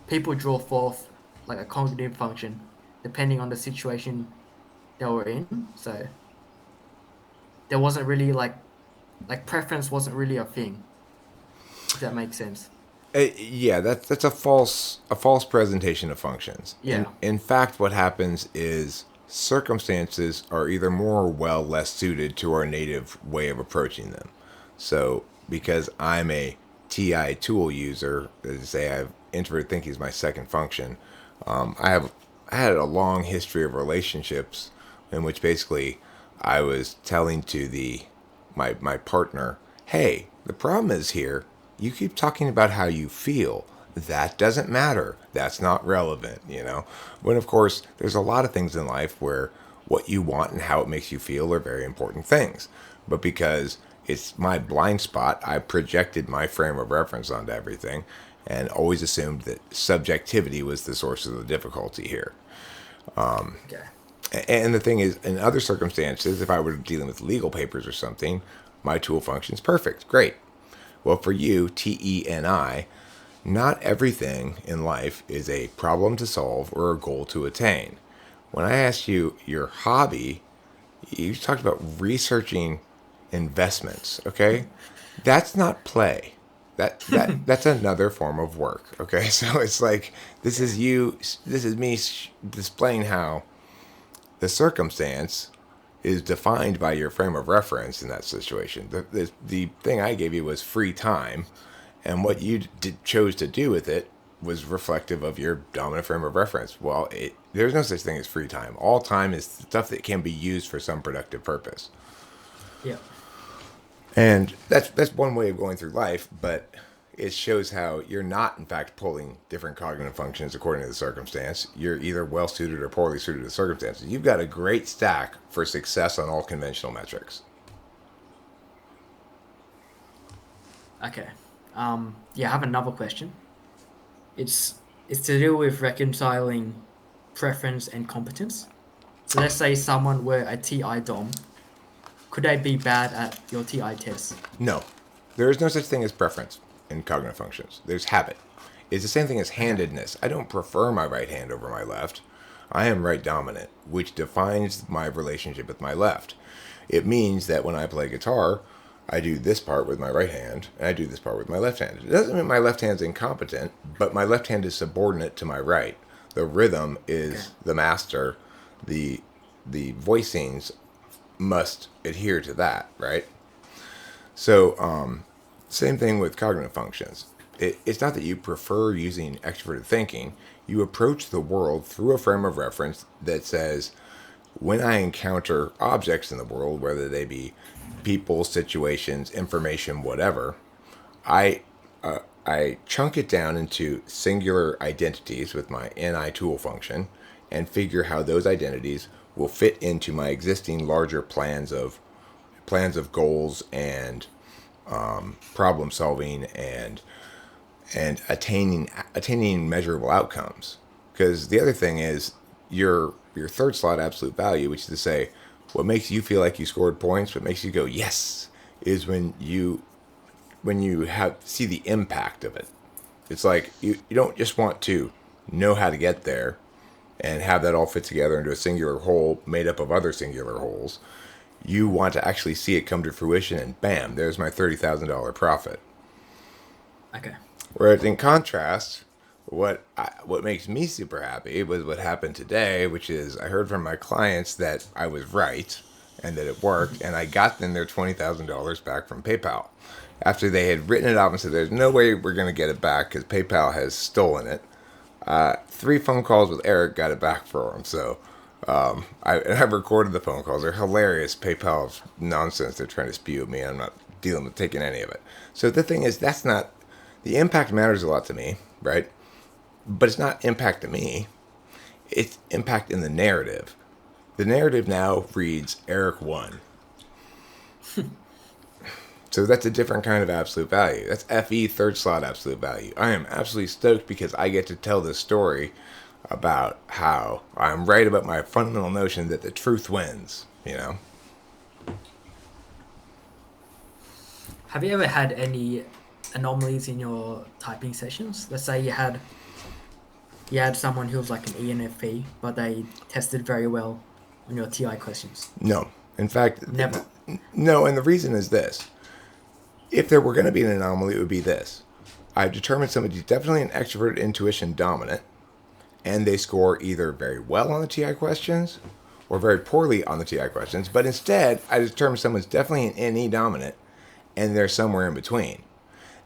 people draw forth like a cognitive function depending on the situation they were in. So there wasn't really like preference wasn't really a thing. If that makes sense. Yeah, that's a false presentation of functions. Yeah. In fact, what happens is circumstances are either more or well less suited to our native way of approaching them. So because I'm a TI tool user, as I say, I've introvert thinking is my second function. I had a long history of relationships in which basically I was telling to my partner, hey, the problem is here, you keep talking about how you feel. That doesn't matter. That's not relevant, you know? When, of course, there's a lot of things in life where what you want and how it makes you feel are very important things. But because it's my blind spot, I projected my frame of reference onto everything and always assumed that subjectivity was the source of the difficulty here. Okay. And the thing is, in other circumstances, if I were dealing with legal papers or something, my tool function's perfect. Great. Well, for you, TENI, not everything in life is a problem to solve or a goal to attain. When I asked you your hobby, you talked about researching investments, okay? That's not play. That's another form of work, okay? So it's like this is me displaying how the circumstance is defined by your frame of reference in that situation. The thing I gave you was free time, and what you chose to do with it was reflective of your dominant frame of reference. Well, there's no such thing as free time. All time is stuff that can be used for some productive purpose. Yeah. And that's one way of going through life, but it shows how you're not, in fact, pulling different cognitive functions according to the circumstance. You're either well suited or poorly suited to the circumstances. You've got a great stack for success on all conventional metrics. Okay. Yeah, I have another question. It's to do with reconciling preference and competence. So let's say someone were a TI Dom. Could they be bad at your TI test? No, there is no such thing as preference in cognitive functions. There's habit. It's the same thing as handedness. I don't prefer my right hand over my left. I am right dominant, which defines my relationship with my left. It means that when I play guitar, I do this part with my right hand, and I do this part with my left hand. It doesn't mean my left hand's incompetent, but my left hand is subordinate to my right. The rhythm is the master. The voicings must adhere to that, right? So, same thing with cognitive functions. It's not that you prefer using extroverted thinking. You approach the world through a frame of reference that says, when I encounter objects in the world, whether they be people, situations, information, whatever, I I chunk it down into singular identities with my NI tool function and figure how those identities will fit into my existing larger plans of goals and problem solving and attaining measurable outcomes. Because the other thing is your third slot absolute value, which is to say, what makes you feel like you scored points, what makes you go yes, is when you have see the impact of it. It's like you don't just want to know how to get there and have that all fit together into a singular whole made up of other singular wholes. You want to actually see it come to fruition, and bam, there's my $30,000 profit. Okay. Whereas in contrast, what makes me super happy was what happened today, which is I heard from my clients that I was right and that it worked, and I got them their $20,000 back from PayPal after they had written it off and said, "There's no way we're going to get it back because PayPal has stolen it." 3 phone calls with Eric got it back for them. So I've recorded the phone calls. They're hilarious. PayPal's nonsense they're trying to spew at me. I'm not dealing with taking any of it. So the thing is, that's not the impact matters a lot to me, right? But it's not impact to me. It's impact in the narrative. The narrative now reads Eric won. So that's a different kind of absolute value. That's FE third slot absolute value. I am absolutely stoked because I get to tell this story about how I'm right about my fundamental notion that the truth wins, you know? Have you ever had any anomalies in your typing sessions? Let's say you had someone who was like an ENFP, but they tested very well on your TI questions. No. In fact, Never. No, and the reason is this. If there were going to be an anomaly, it would be this. I've determined somebody's definitely an extrovert intuition dominant, and they score either very well on the TI questions or very poorly on the TI questions, but instead, I determined someone's definitely an NE dominant, and they're somewhere in between.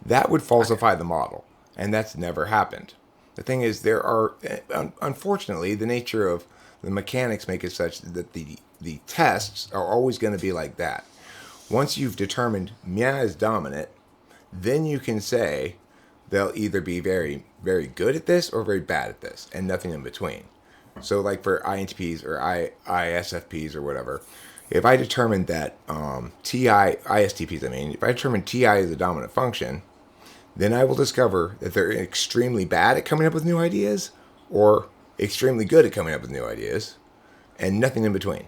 That would falsify the model, and that's never happened. The thing is, there are, unfortunately, the nature of the mechanics make it such that the tests are always going to be like that. Once you've determined Mia is dominant, then you can say they'll either be very, very good at this or very bad at this, and nothing in between. So, like for INTPs or ISFPs or whatever, if I determine that ISTPs, if I determine TI is a dominant function, then I will discover that they're extremely bad at coming up with new ideas or extremely good at coming up with new ideas, and nothing in between.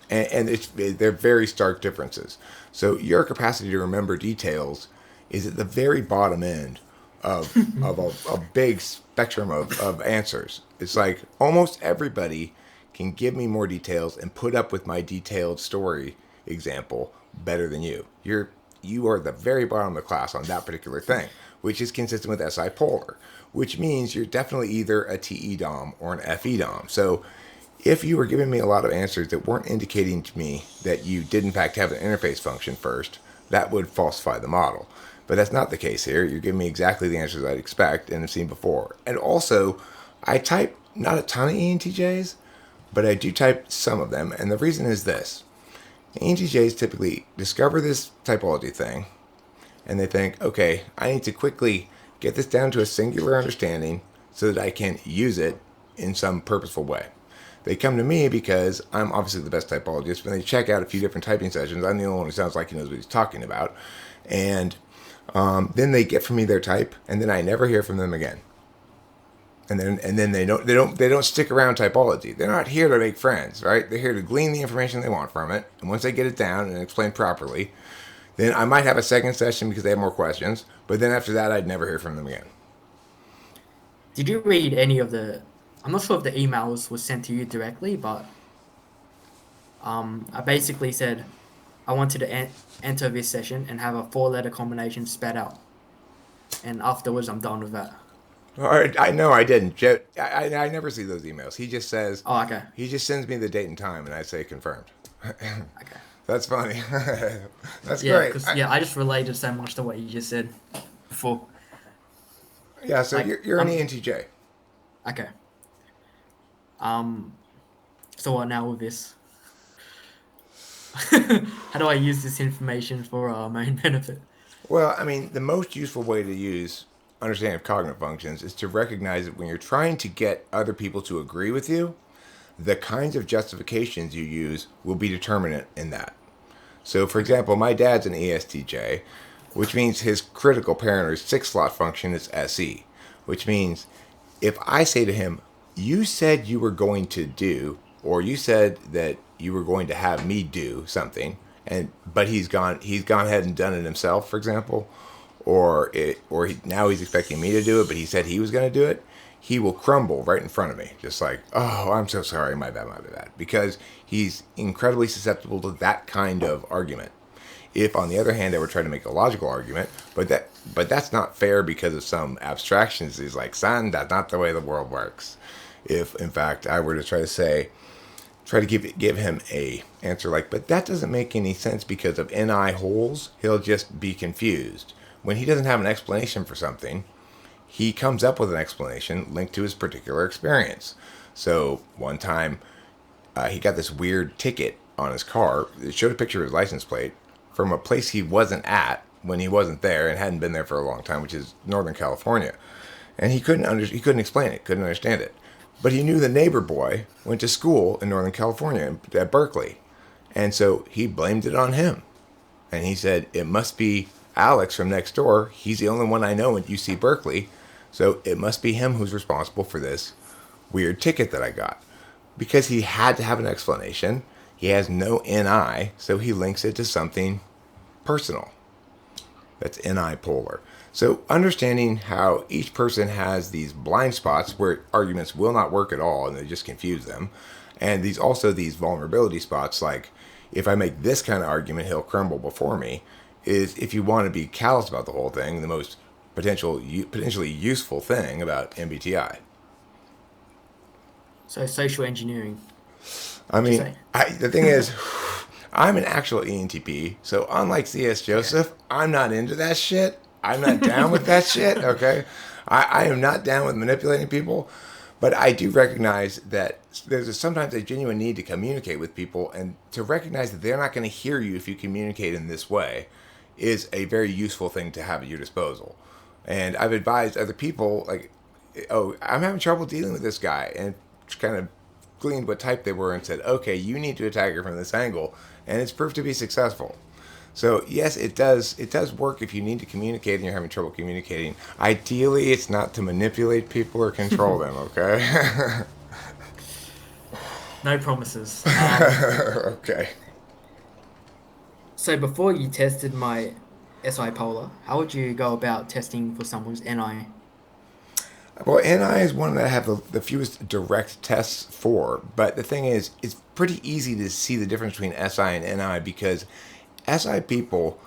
And they're very stark differences. So your capacity to remember details is at the very bottom end of a big spectrum of answers. It's like almost everybody can give me more details and put up with my detailed story example better than you. You are the very bottom of the class on that particular thing, which is consistent with SI polar, which means you're definitely either a TE dom or an FE dom. So if you were giving me a lot of answers that weren't indicating to me that you did in fact have an interface function first, that would falsify the model. But that's not the case here. You're giving me exactly the answers I'd expect and have seen before. And also, I type not a ton of ENTJs, but I do type some of them. And the reason is this. ENTJs typically discover this typology thing, and they think, okay, I need to quickly get this down to a singular understanding so that I can use it in some purposeful way. They come to me because I'm obviously the best typologist. When they check out a few different typing sessions, I'm the only one who sounds like he knows what he's talking about. And then they get from me their type, and then I never hear from them again. And then they don't stick around typology. They're not here to make friends, right? They're here to glean the information they want from it. And once they get it down and explained properly, then I might have a second session because they have more questions. But then after that, I'd never hear from them again. Did you read any of the... I'm not sure if the emails was sent to you directly, but I basically said, I wanted to enter this session and have a 4-letter combination spat out. And afterwards, I'm done with that. I know I didn't. I never see those emails. He just says, Oh, okay. he just sends me the date and time, and I say confirmed. Okay. That's funny. That's Yeah, great. because I just related so much to what you just said before. Yeah, so Like, you're an ENTJ. Okay. So what now with this? How do I use this information for my own benefit? Well, I mean, the most useful way to use understanding of cognitive functions is to recognize that when you're trying to get other people to agree with you, the kinds of justifications you use will be determinant in that. So, for example, my dad's an ESTJ, which means his critical parent or 6-slot function is SE, which means if I say to him, you said you were going to do, or you said that you were going to have me do something, but he's gone ahead and done it himself, for example, now he's expecting me to do it, but he said he was going to do it, he will crumble right in front of me, just like, oh, I'm so sorry, my bad, because he's incredibly susceptible to that kind of argument. If, on the other hand, I were trying to make a logical argument, but that's not fair because of some abstractions, he's like, son, that's not the way the world works. If, in fact, I were to try to give him a answer like, but that doesn't make any sense because of NI holes, he'll just be confused. When he doesn't have an explanation for something, he comes up with an explanation linked to his particular experience. So one time, he got this weird ticket on his car. It showed a picture of his license plate from a place he wasn't at when he wasn't there and hadn't been there for a long time, which is Northern California. And he couldn't explain it, couldn't understand it. But he knew the neighbor boy went to school in Northern California at Berkeley. And so he blamed it on him. And he said, it must be Alex from next door. He's the only one I know at UC Berkeley. So it must be him who's responsible for this weird ticket that I got. Because he had to have an explanation. He has no NI, so he links it to something personal. That's NI polar. So understanding how each person has these blind spots where arguments will not work at all and they just confuse them. And these vulnerability spots, like if I make this kind of argument, he'll crumble before me, is if you want to be callous about the whole thing, the most potentially useful thing about MBTI. So social engineering. I mean, the thing is, I'm an actual ENTP, so unlike C.S. Joseph, I'm not into that shit. I'm not down with that shit, okay? I am not down with manipulating people, but I do recognize that there's sometimes a genuine need to communicate with people, and to recognize that they're not going to hear you if you communicate in this way is a very useful thing to have at your disposal. And I've advised other people, like, oh, I'm having trouble dealing with this guy, and kind of gleaned what type they were and said, okay, you need to attack her from this angle, and it's proved to be successful. So yes, it does work if you need to communicate and you're having trouble communicating. Ideally, it's not to manipulate people or control them, okay? No promises. Okay. So before you tested my SI polar, how would you go about testing for someone's NI? Well, NI is one that I have the fewest direct tests for, but the thing is, it's pretty easy to see the difference between SI and NI because SI people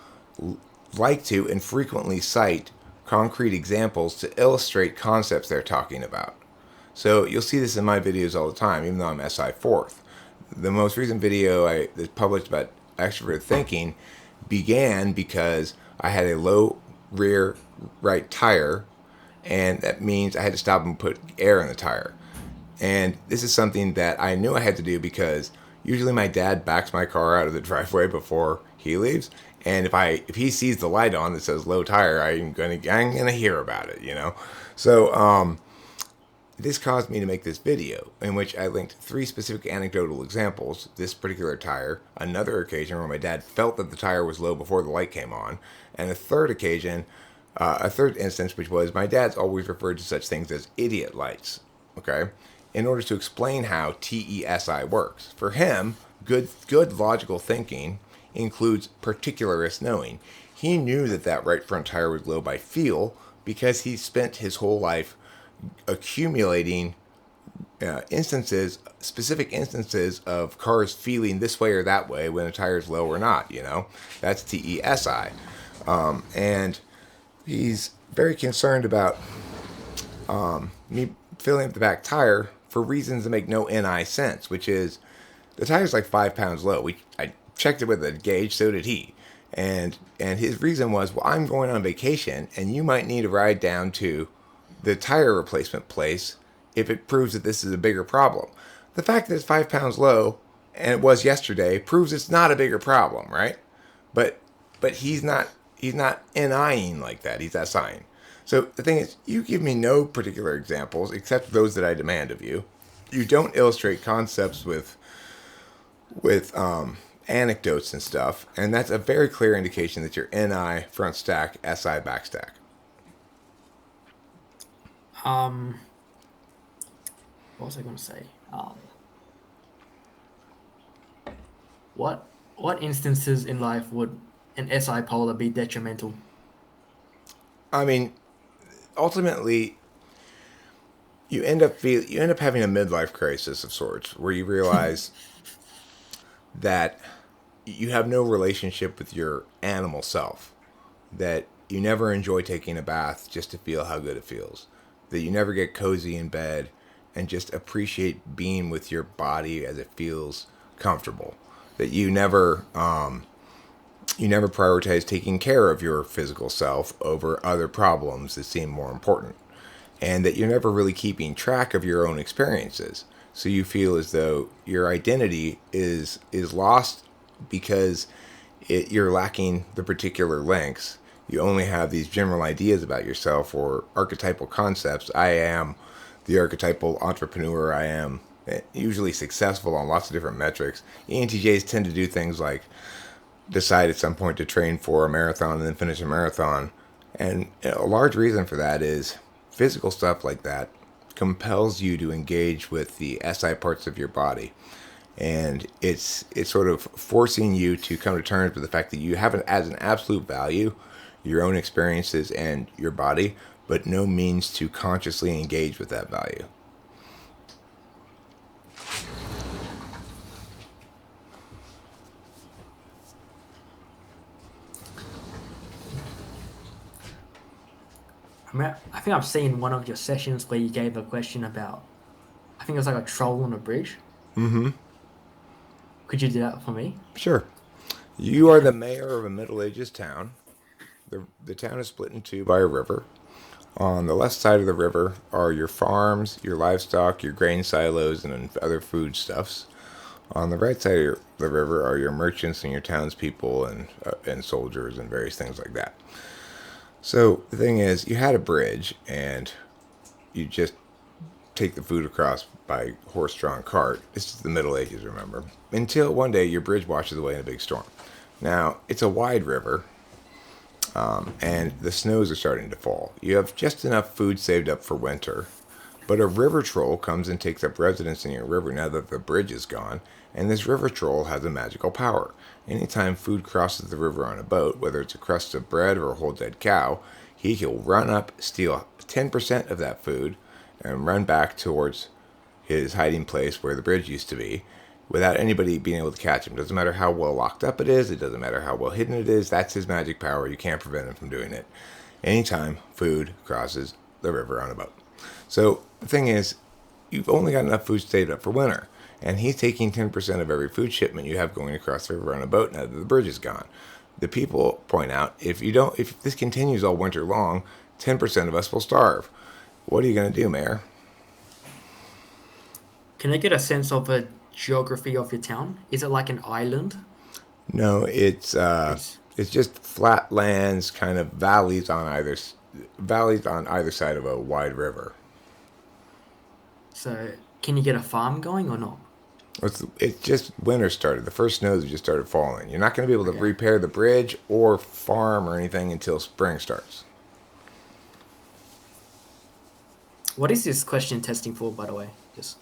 like to and frequently cite concrete examples to illustrate concepts they're talking about. So you'll see this in my videos all the time, even though I'm SI 4th. The most recent video I published about extrovert thinking began because I had a low rear right tire, and that means I had to stop and put air in the tire. And this is something that I knew I had to do because usually my dad backs my car out of the driveway before he leaves, and if he sees the light on that says low tire, I'm gonna hear about it, you know. So this caused me to make this video in which I linked 3 specific anecdotal examples: this particular tire, another occasion where my dad felt that the tire was low before the light came on, and a third instance, which was my dad's always referred to such things as idiot lights. Okay. In order to explain how TESI works. For him, good logical thinking includes particularist knowing. He knew that right front tire was low by feel because he spent his whole life accumulating specific instances of cars feeling this way or that way when a tire's low or not. That's TESI, and he's very concerned about me filling up the back tire for reasons that make no NI sense, which is the tire's like 5 pounds low. I checked it with a gauge, so did he. And his reason was, well, I'm going on vacation, and you might need a ride down to the tire replacement place if it proves that this is a bigger problem. The fact that it's 5 pounds low, and it was yesterday, proves it's not a bigger problem, right? But he's not NIing like that. He's SIing. So the thing is, you give me no particular examples except those that I demand of you. You don't illustrate concepts with anecdotes and stuff, and that's a very clear indication that you're NI front stack, SI back stack. What was I going to say? What instances in life would an SI polar be detrimental? I mean, ultimately, you end up having a midlife crisis of sorts, where you realize that you have no relationship with your animal self, that you never enjoy taking a bath just to feel how good it feels, that you never get cozy in bed and just appreciate being with your body as it feels comfortable, that you never prioritize taking care of your physical self over other problems that seem more important, and that you're never really keeping track of your own experiences. So you feel as though your identity is lost because you're lacking the particular links. You only have these general ideas about yourself or archetypal concepts. I am the archetypal entrepreneur. I am usually successful on lots of different metrics. ENTJs tend to do things like decide at some point to train for a marathon and then finish a marathon. And a large reason for that is physical stuff like that compels you to engage with the SI parts of your body. And it's sort of forcing you to come to terms with the fact that you have as an absolute value your own experiences and your body, but no means to consciously engage with that value. I think I've seen one of your sessions where you gave a question about, I think it was like a troll on a bridge. Mm-hmm. Could you do that for me? Sure. You are the mayor of a Middle Ages town. The town is split in two by a river. On the left side of the river are your farms, your livestock, your grain silos, and other foodstuffs. On the right side of the river are your merchants and your townspeople and soldiers and various things like that. So the thing is, you had a bridge, and you just take the food across by horse-drawn cart. This is the Middle Ages, remember? Until one day your bridge washes away in a big storm. Now, it's a wide river, and the snows are starting to fall. You have just enough food saved up for winter, but a river troll comes and takes up residence in your river now that the bridge is gone, and this river troll has a magical power. Anytime food crosses the river on a boat, whether it's a crust of bread or a whole dead cow, he will run up, steal 10% of that food, and run back towards his hiding place where the bridge used to be without anybody being able to catch him. Doesn't matter how well locked up it is. It doesn't matter how well hidden it is. That's his magic power. You can't prevent him from doing it. Anytime food crosses the river on a boat. So the thing is, you've only got enough food saved up for winter. And he's taking 10% of every food shipment you have going across the river on a boat now that the bridge is gone. The people point out, if this continues all winter long, 10% of us will starve. What are you going to do, Mayor? Can I get a sense of the geography of your town? Is it like an island? No, it's just flat lands, kind of valleys on either side of a wide river. So, can you get a farm going or not? It's just winter started. The first snows have just started falling. You're not going to be able to repair the bridge or farm or anything until spring starts. What is this question testing for, by the way? Just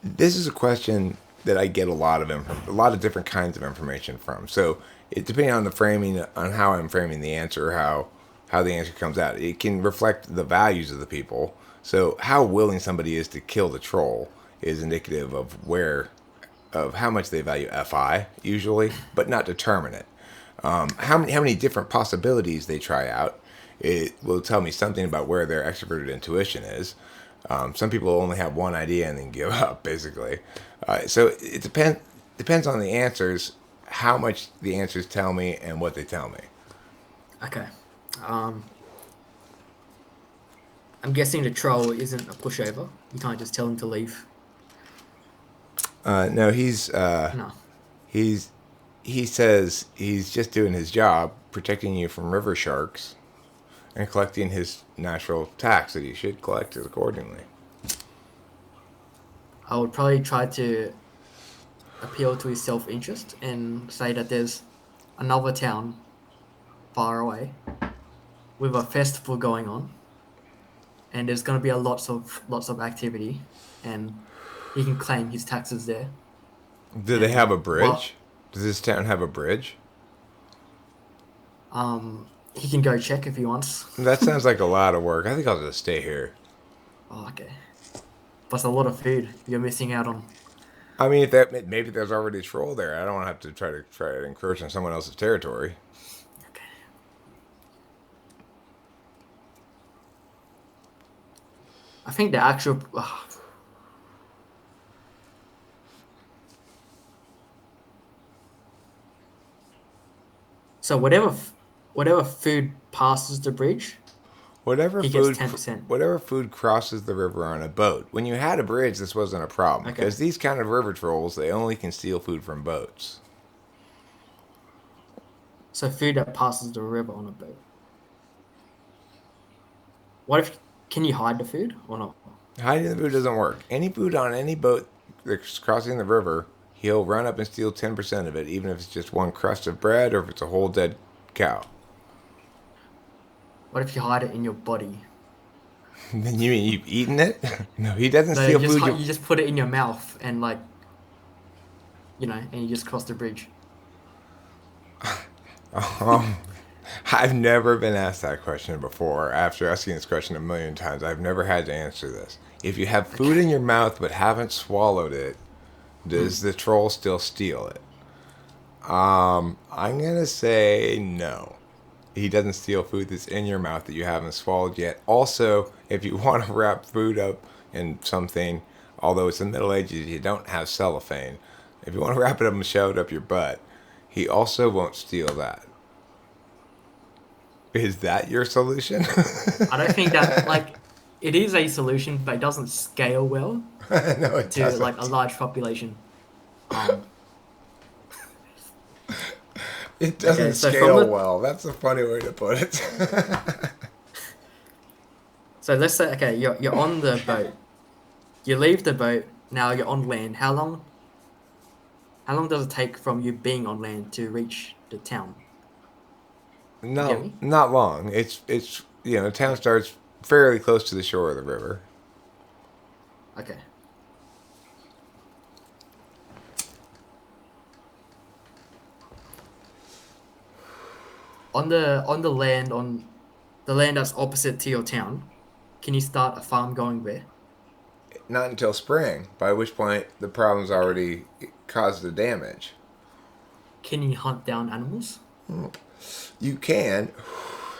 This is a question that I get a lot of different kinds of information from. So depending on the framing, on how I'm framing the answer, how the answer comes out, it can reflect the values of the people. So how willing somebody is to kill the troll is indicative of how much they value FI usually, but not determine it. How many different possibilities they try out, it will tell me something about where their extroverted intuition is. Some people only have one idea and then give up, basically. So it depends on the answers, how much the answers tell me, and what they tell me. Okay. I'm guessing the troll isn't a pushover. You can't just tell him to leave. No, he's No. he says he's just doing his job, protecting you from river sharks, and collecting his natural tax that he should collect accordingly. I would probably try to appeal to his self-interest and say that there's another town far away with a festival going on, and there's going to be lots of activity, and he can claim his taxes there. Do they have a Well, bridge? Does this town have a bridge? he can go check if he wants. That sounds like a lot of work. I think I'll just stay here. Oh, okay. But it's a lot of food you're missing out on. I mean, if maybe there's already a troll there. I don't want to have to try to encroach on someone else's territory. Okay. I think the actual. So whatever food passes the bridge, Whatever he gets food, 10%. whatever food crosses the river on a boat. When you had a bridge, this wasn't a problem Okay. because these kind of river trolls, they only can steal food from boats. So food that passes the river on a boat. What if can you hide the food or not? Hiding the food doesn't work. Any food on any boat that's crossing the river, he'll run up and steal 10% of it, even if it's just one crust of bread or if it's a whole dead cow. What if you hide it in your body? Then you mean you've eaten it? No, he doesn't No, steal you just, food. you just put it in your mouth and and you just cross the bridge. I've never been asked that question before. After asking this question a million times, I've never had to answer this. If you have food in your mouth but haven't swallowed it, does the troll still steal it? I'm gonna say no. He doesn't steal food that's in your mouth that you haven't swallowed yet. Also, if you want to wrap food up in something, although it's the Middle Ages, you don't have cellophane. If you want to wrap it up and shove it up your butt, he also won't steal that. Is that your solution? I don't think that it is a solution, but it doesn't scale well No, it to doesn't. a large population. Um, It doesn't Okay, so scale from the- well. That's a funny way to put it. so let's say you're on the boat. You leave the boat. Now you're on land. How long does it take from you being on land to reach the town? get No, me? not long. It's the town starts fairly close to the shore of the river. Okay. On the land that's opposite to your town, can you start a farm going there? Not until spring, by which point the problem's already caused the damage. Can you hunt down animals? You can,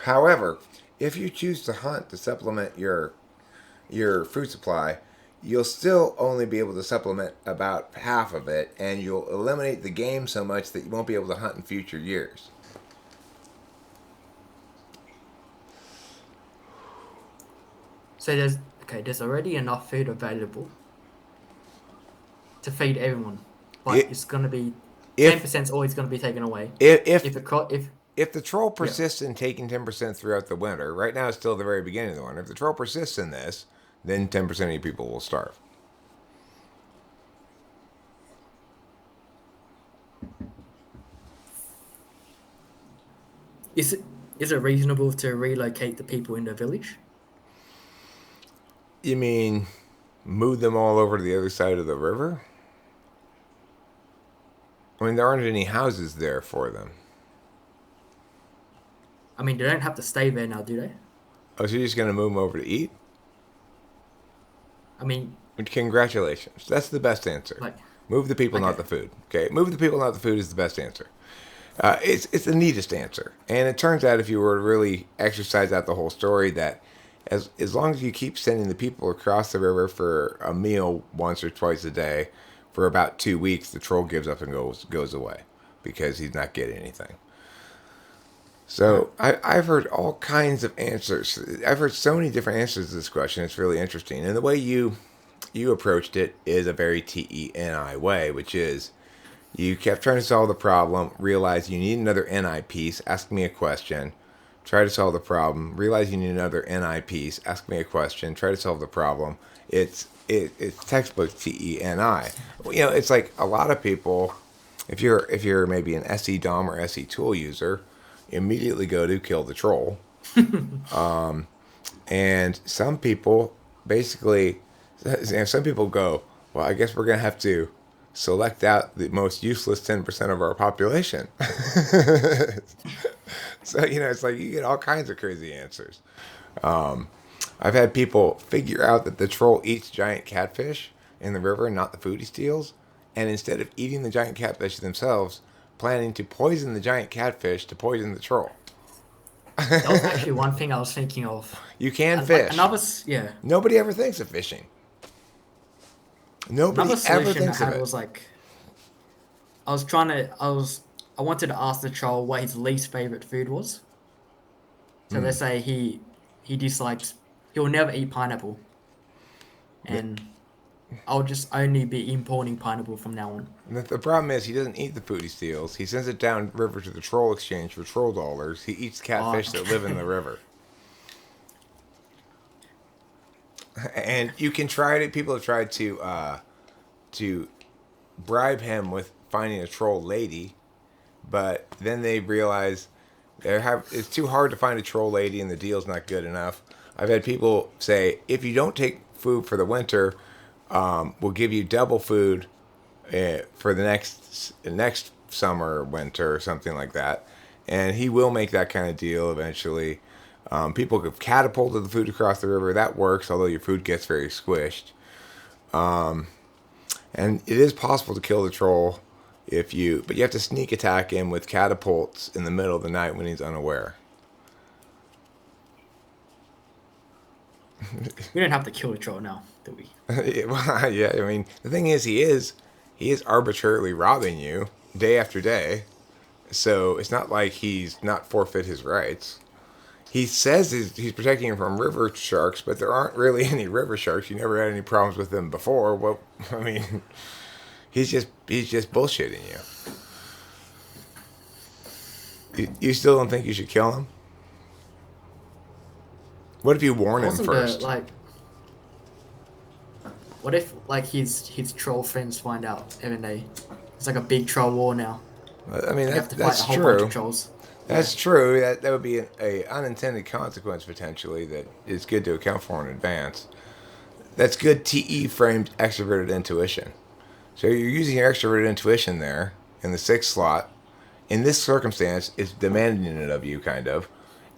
however, if you choose to hunt to supplement your food supply, you'll still only be able to supplement about half of it, and you'll eliminate the game so much that you won't be able to hunt in future years. So there's already enough food available to feed everyone, but It- it's gonna be if- 10% is always gonna be taken away. If If the troll persists in taking 10% throughout the winter, right now it's still the very beginning of the winter. If the troll persists in this, then 10% of you people will starve. is it reasonable to relocate the people in the village? You mean move them all over to the other side of the river? I mean, there aren't any houses there for them. I mean, they don't have to stay there now, do they? Oh, so you're just going to move them over to eat? I mean, Congratulations. That's the best answer. like, Move the people, not okay. the food. Okay, move the people, not the food is the best answer. It's the neatest answer, and it turns out if you were to really exercise out the whole story, that as long as you keep sending the people across the river for a meal once or twice a day for about 2 weeks, the troll gives up and goes away because he's not getting anything. Alright. So I've heard all kinds of answers. I've heard so many different answers to this question. It's really interesting, and the way you approached it is a very TENI way, which is you kept trying to solve the problem, realize you need another NI piece, ask me a question, try to solve the problem, realize you need another NI piece, ask me a question, try to solve the problem. It's textbook TENI. It's like a lot of people, if you're maybe an SE DOM or SE tool user, immediately go to kill the troll. And some people basically, some people go, well, I guess we're gonna have to select out the most useless 10% of our population. So, it's like you get all kinds of crazy answers. I've had people figure out that the troll eats giant catfish in the river, not the food he steals. And instead of eating the giant catfish themselves, planning to poison the giant catfish to poison the troll. That was actually one thing I was thinking of. You can And like fish. yeah, Nobody ever thinks of fishing. Nobody another ever solution I thinks of had it. was like, I wanted to ask the troll what his least favorite food was. So let's say he dislikes, he'll never eat pineapple, and I'll just only be importing pineapple from now on. The problem is he doesn't eat the food he steals. He sends it down river to the troll exchange for troll dollars. He eats Oh, catfish that live in the river. And you can try it. People have tried to bribe him with finding a troll lady, but then they realize it's too hard to find a troll lady and the deal's not good enough. I've had people say, if you don't take food for the winter, we'll give you double food for the next summer or winter or something like that. And he will make that kind of deal eventually. People have catapulted the food across the river. That works, although your food gets very squished. And it is possible to kill the troll but you have to sneak attack him with catapults in the middle of the night when he's unaware. we don't have to kill the troll now, do we? Yeah, I mean, the thing is, he is arbitrarily robbing you day after day. So it's not like he's not forfeit his rights. He says he's protecting him from river sharks, but there aren't really any river sharks. You never had any problems with them before. Well, I mean, he's just bullshitting you. You still don't think you should kill him? What if you warn him Wasn't first? what if like his troll friends find out and they it's like a big troll war now. I mean, You have to fight that's a whole bunch true. of trolls. That's true. That would be a unintended consequence potentially that is good to account for in advance. That's good TE framed extroverted intuition. So you're using your extroverted intuition there in the sixth slot. In this circumstance, it's demanding it of you, kind of.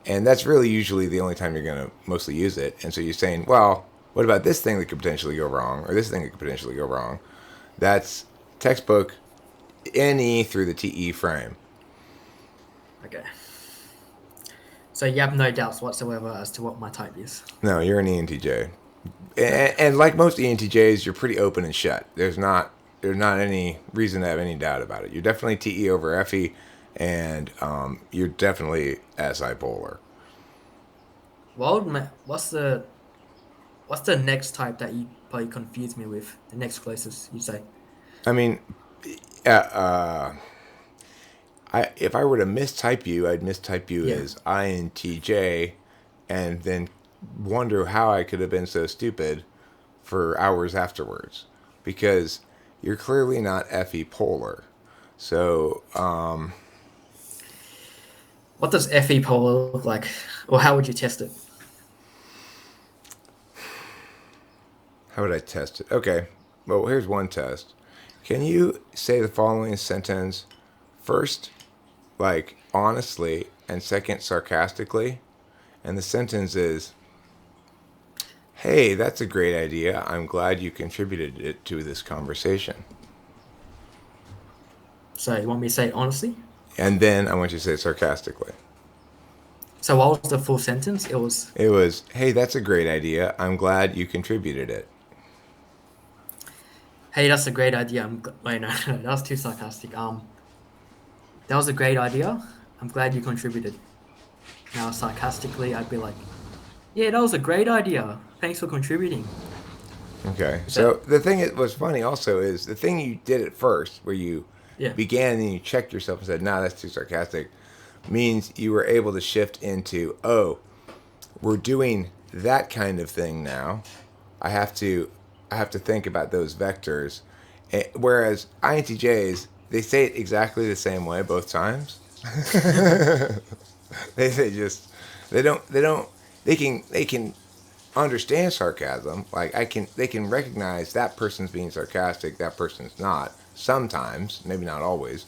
And that's really usually the only time you're going to mostly use it. And so you're saying, well, what about this thing that could potentially go wrong? Or this thing that could potentially go wrong? That's textbook NE through the TE frame. Okay. So you have no doubts whatsoever as to what my type is. No, you're an ENTJ. And like most ENTJs, you're pretty open and shut. There's not any reason to have any doubt about it. You're definitely TE over FE, and you're definitely SI polar. What's the next type that you probably confuse me with? The next closest, you say? I mean, if I were to mistype you, I'd mistype you Yeah. as INTJ, and then wonder how I could have been so stupid for hours afterwards, because you're clearly not FE polar. So, What does FE polar look like? Or how would you test it? how would I test it? Okay, well, here's one test. Can you say the following sentence first, like, honestly, and second, sarcastically? And the sentence is, Hey, that's a great idea. I'm glad you contributed it to this conversation. So you want me to say it honestly? And then I want you to say it sarcastically. So what was the full sentence? It was, It was, hey, that's a great idea. I'm glad you contributed it. hey, that's a great idea. Wait, no, no, that was too sarcastic. That was a great idea. I'm glad you contributed. Now, sarcastically, I'd be like, yeah, that was a great idea. Thanks for contributing. Okay. Is So that, the thing that was funny also is the thing you did at first, where you yeah, began and then you checked yourself and said, nah, that's too sarcastic, means you were able to shift into, oh, we're doing that kind of thing now. I have to think about those vectors. Whereas INTJs, they say it exactly the same way both times. They just they can understand sarcasm. Like they can recognize that person's being sarcastic, that person's not. Sometimes, maybe not always,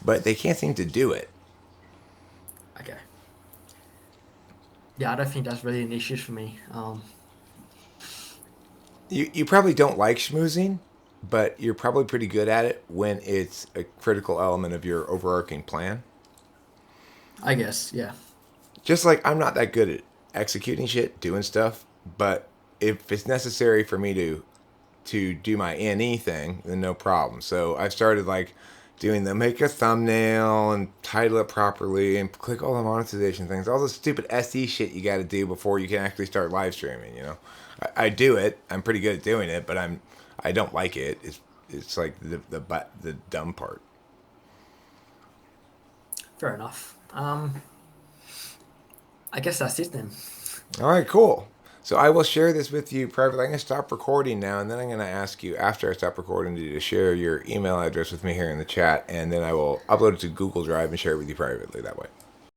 but they can't seem to do it. okay. Yeah, I don't think that's really an issue for me. You probably don't like schmoozing, but you're probably pretty good at it when it's a critical element of your overarching plan. I guess, yeah. Just like I'm not that good at executing shit, doing stuff, but if it's necessary for me to do my NE thing, then no problem. So I've started like doing the make a thumbnail and title it properly and click all the monetization things, all the stupid SE shit you got to do before you can actually start live streaming. You know, I do it. I'm pretty good at doing it, but I don't like it. It's like the dumb part. Fair enough. I guess that's it then. All right, cool. So I will share this with you privately. I'm going to stop recording now, and then I'm going to ask you after I stop recording to share your email address with me here in the chat, and then I will upload it to Google Drive and share it with you privately that way.